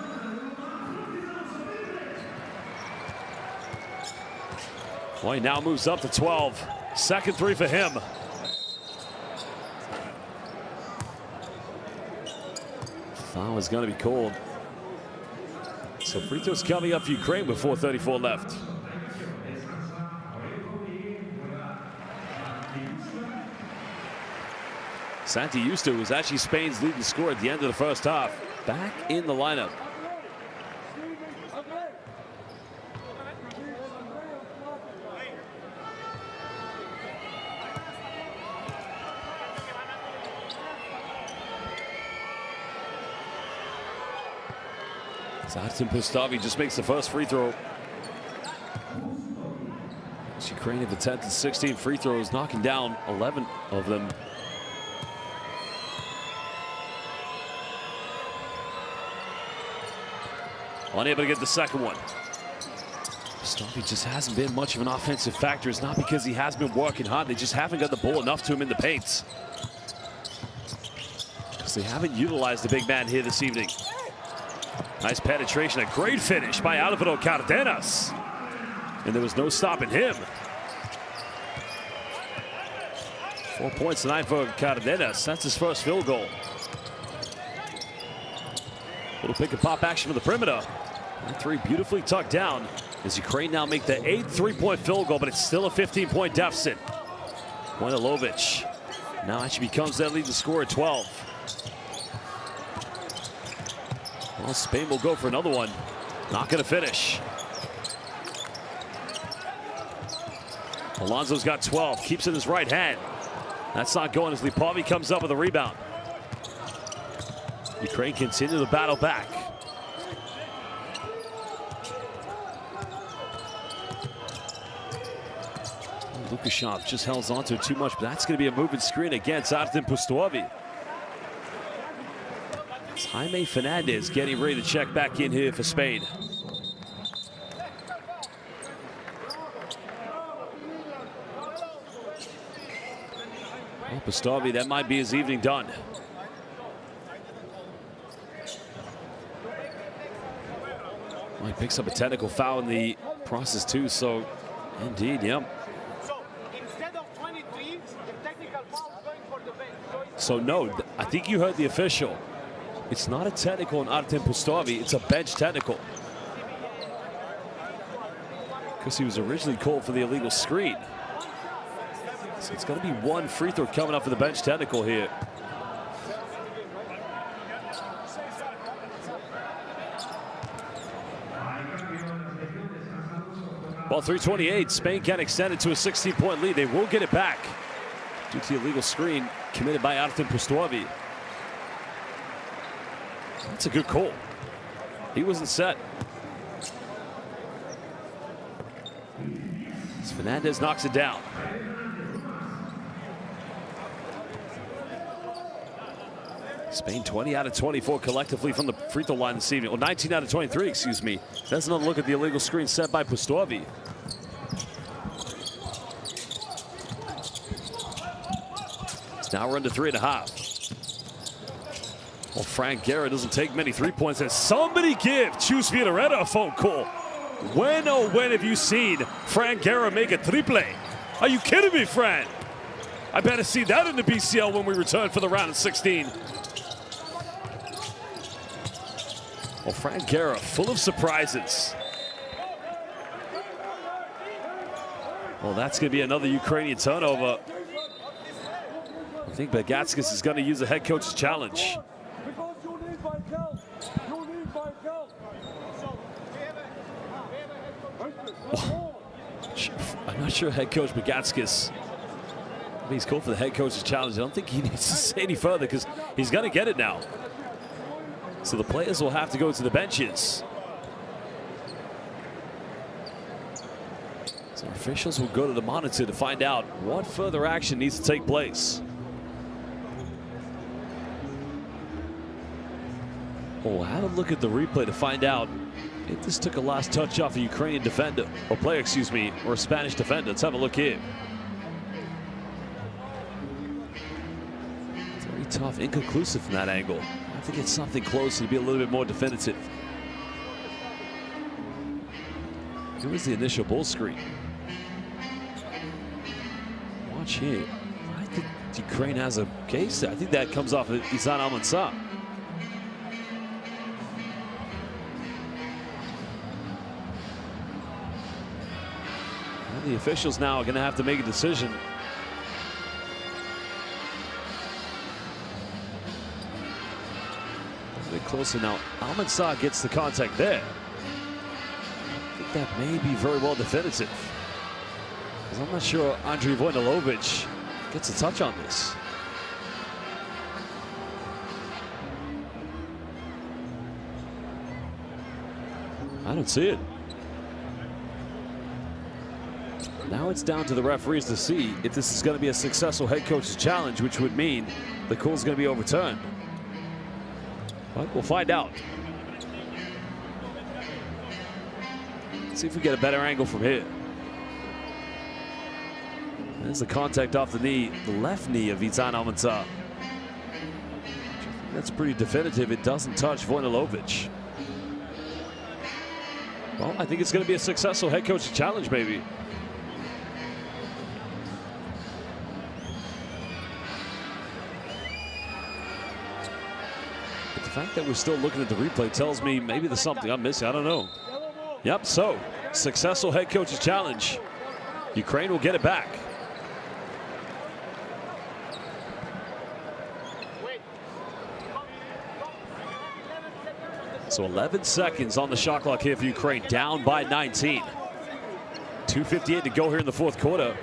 Speaker 1: Well, he now moves up to 12. 2nd 3 for him. Foul is going to be called. So free throws coming up for Ukraine with 4:34 left. Santi Justo was actually Spain's leading scorer at the end of the 1st half. Back in the lineup. Artem Pustavi just makes the first free throw. Ukraine have attempted 16 free throws, knocking down 11 of them. Unable to get the 2nd one. Pustavi just hasn't been much of an offensive factor. It's not because he has been working hard. They just haven't got the ball enough to him in the paint. Because they haven't utilized the big man here this evening. Nice penetration, a great finish by Alvaro Cardenas. And there was no stopping him. 4 points tonight for Cardenas. That's his first field goal. Little pick and pop action from the perimeter. That three beautifully tucked down as Ukraine now make the 8th three-point field goal, but it's still a 15-point deficit. Vojnilovic now actually becomes that leading scorer at 12. Well, Spain will go for another one. Not going to finish. Alonso's got 12, keeps it in his right hand. That's not going as Lipovi comes up with a rebound. Ukraine continue to battle back. Lukashov just held onto it too much, but that's going to be a moving screen against Artem Pustovi. It's Jaime Fernandez getting ready to check back in here for Spain. Well, Pustovi, that might be his evening done. Well, he picks up a technical foul in the process too, so indeed, yep. So no, I think you heard the official. It's not a technical on Artem Pustovi, it's a bench technical. Because he was originally called for the illegal screen. So it's going to be one free throw coming up for the bench technical here. Well, 3:28, Spain can extend it to a 16-point lead. They will get it back due to the illegal screen committed by Artem Pustovi. That's a good call. He wasn't set. As Fernandez knocks it down. Spain 20 out of 24 collectively from the free throw line this evening. Well, 19 out of 23, excuse me. That's another look at the illegal screen set by Pustovi. It's now run to 3.5. Well, Frank Guerra doesn't take many three-points. And somebody give Chus Villanueva a phone call. When, oh, when have you seen Frank Guerra make a triple? Are you kidding me, Fran? I better see that in the BCL when we return for the round of 16. Well, Frank Guerra, full of surprises. Well, that's going to be another Ukrainian turnover. I think Begatskis is going to use the head coach's challenge. I'm not sure head coach Begatskis, he's called for the head coach's challenge. I don't think he needs to say any further because he's going to get it now. So the players will have to go to the benches. So officials will go to the monitor to find out what further action needs to take place. We'll have a look at the replay to find out if this took a last touch off a Ukrainian defender, or player, excuse me, or a Spanish defender. Let's have a look here. Very tough, inconclusive from that angle. I have to get something close to be a little bit more definitive. Here was the initial ball screen. Watch here. I think Ukraine has a case. I think that comes off of Izan Almansa. The officials now are going to have to make a decision. A bit closer now. Almansa gets the contact there. I think that may be very well definitive, because I'm not sure Andrei Vojnilovic gets a touch on this. I don't see it. Now it's down to the referees to see if this is going to be a successful head coach's challenge, which would mean the call is going to be overturned. But we'll find out. Let's see if we get a better angle from here. There's the contact off the knee, the left knee of Izan Almansa. That's pretty definitive. It doesn't touch Vojnilovic. Well, I think it's going to be a successful head coach's challenge, maybe. fact that we're still looking at the replay tells me maybe there's something I'm missing. I don't know. Yep, so successful head coach's challenge. Ukraine will get it back. So 11 seconds on the shot clock here for Ukraine, down by 19. 2:58 to go here in the fourth quarter.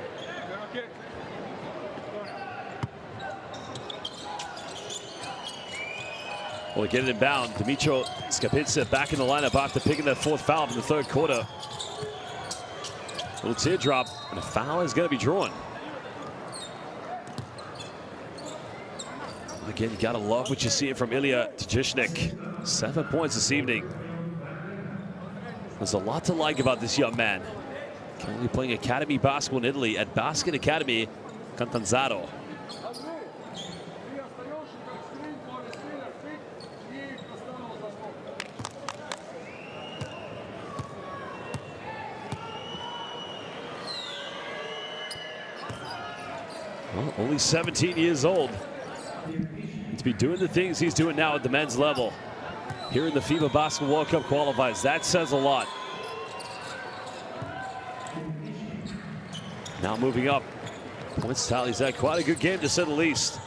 Speaker 1: Well, getting it inbound. Dmytro Skapitsa back in the lineup after picking that fourth foul in the third quarter. Little teardrop, and a foul is going to be drawn. Again, you got to love what you see from Ilya Tjishnik. 7 points this evening. There's a lot to like about this young man. Currently playing academy basketball in Italy at Basket Academy Catanzaro. Well, only 17 years old. To be doing the things he's doing now at the men's level here in the FIBA Basketball World Cup qualifiers, that says a lot. Now moving up. Points tally's had quite a good game to say the least.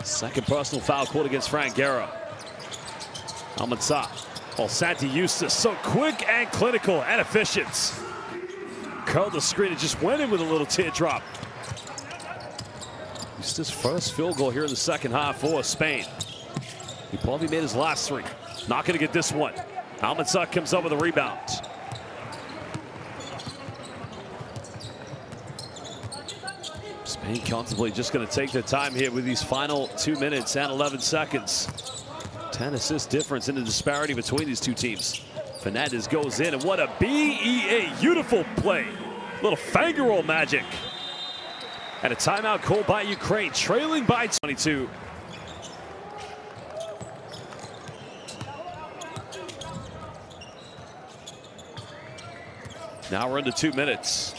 Speaker 1: Second personal foul called against Frank Guerra. Almanza. Oh, Santi Eustace, so quick and clinical and efficient. Curled the screen and just went in with a little teardrop. Eustace's first field goal here in the second half for Spain. He probably made his last three. Not going to get this one. Almanza comes up with a rebound. Spain comfortably just going to take their time here with these final 2 minutes and 11 seconds. 10 assist difference in the disparity between these two teams. Fernandez goes in, and what a BEA, beautiful play. Little finger roll magic. And a timeout called by Ukraine, trailing by 22. Now we're into 2 minutes.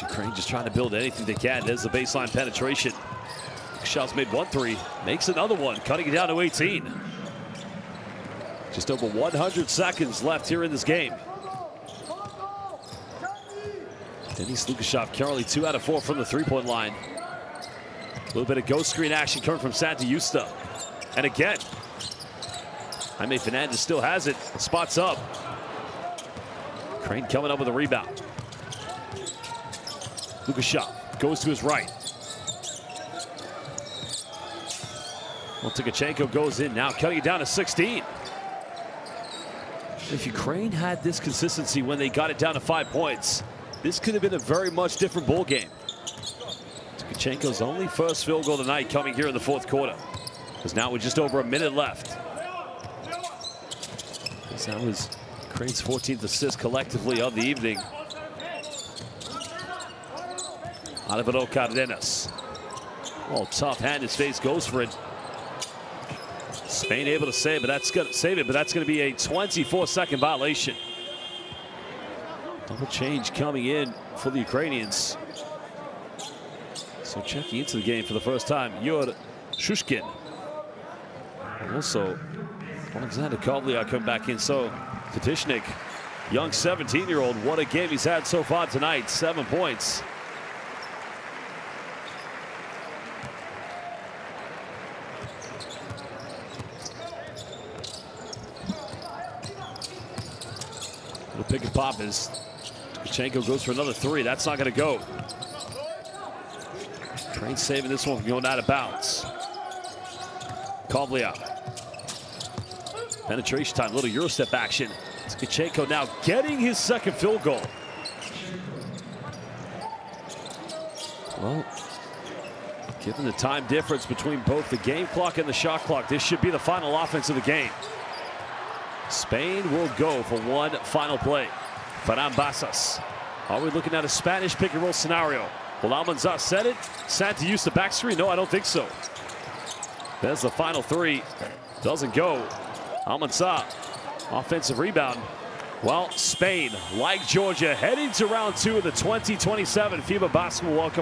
Speaker 1: Ukraine just trying to build anything they can. There's the baseline penetration. Shot's made 1 3, makes another one, cutting it down to 18. Just over 100 seconds left here in this game. Denis Lukashov currently 2 out of 4 from the three-point line. A little bit of ghost screen action coming from Santi Eusta. And again, Jaime Fernandez still has it. Spots up. Crane coming up with a rebound. Lukashov goes to his right. Well, Tkachenko goes in now, cutting it down to 16. If Ukraine had this consistency when they got it down to 5 points, this could have been a very much different ball game. Tkachenko's only first field goal tonight coming here in the fourth quarter. Because now with just over a minute left. That was Ukraine's 14th assist collectively of the evening. Alvaro Cardenas. Oh, tough hand, his face goes for it. Spain able to save, but that's going to be a 24-second violation. Double change coming in for the Ukrainians. So checking into the game for the first time, Yur Shushkin. Also, Alexander Kovliak come back in. So Tjishnik, young 17-year-old, what a game he's had so far tonight. 7 points. Pick and pop as Tkachenko goes for another 3. That's not going to go. Train saving this one from going out of bounds. Kovliak. Penetration time, little Euro step action. Tkachenko now getting his second field goal. Well, given the time difference between both the game clock and the shot clock, this should be the final offense of the game. Spain will go for one final play. Ferran Basas. Are we looking at a Spanish pick and roll scenario? Well, Almanza said it. Santi used the back screen. No, I don't think so. There's the final 3. Doesn't go. Almanza, offensive rebound. Well, Spain, like Georgia, heading to round 2 of the 2027 FIBA Basketball World Cup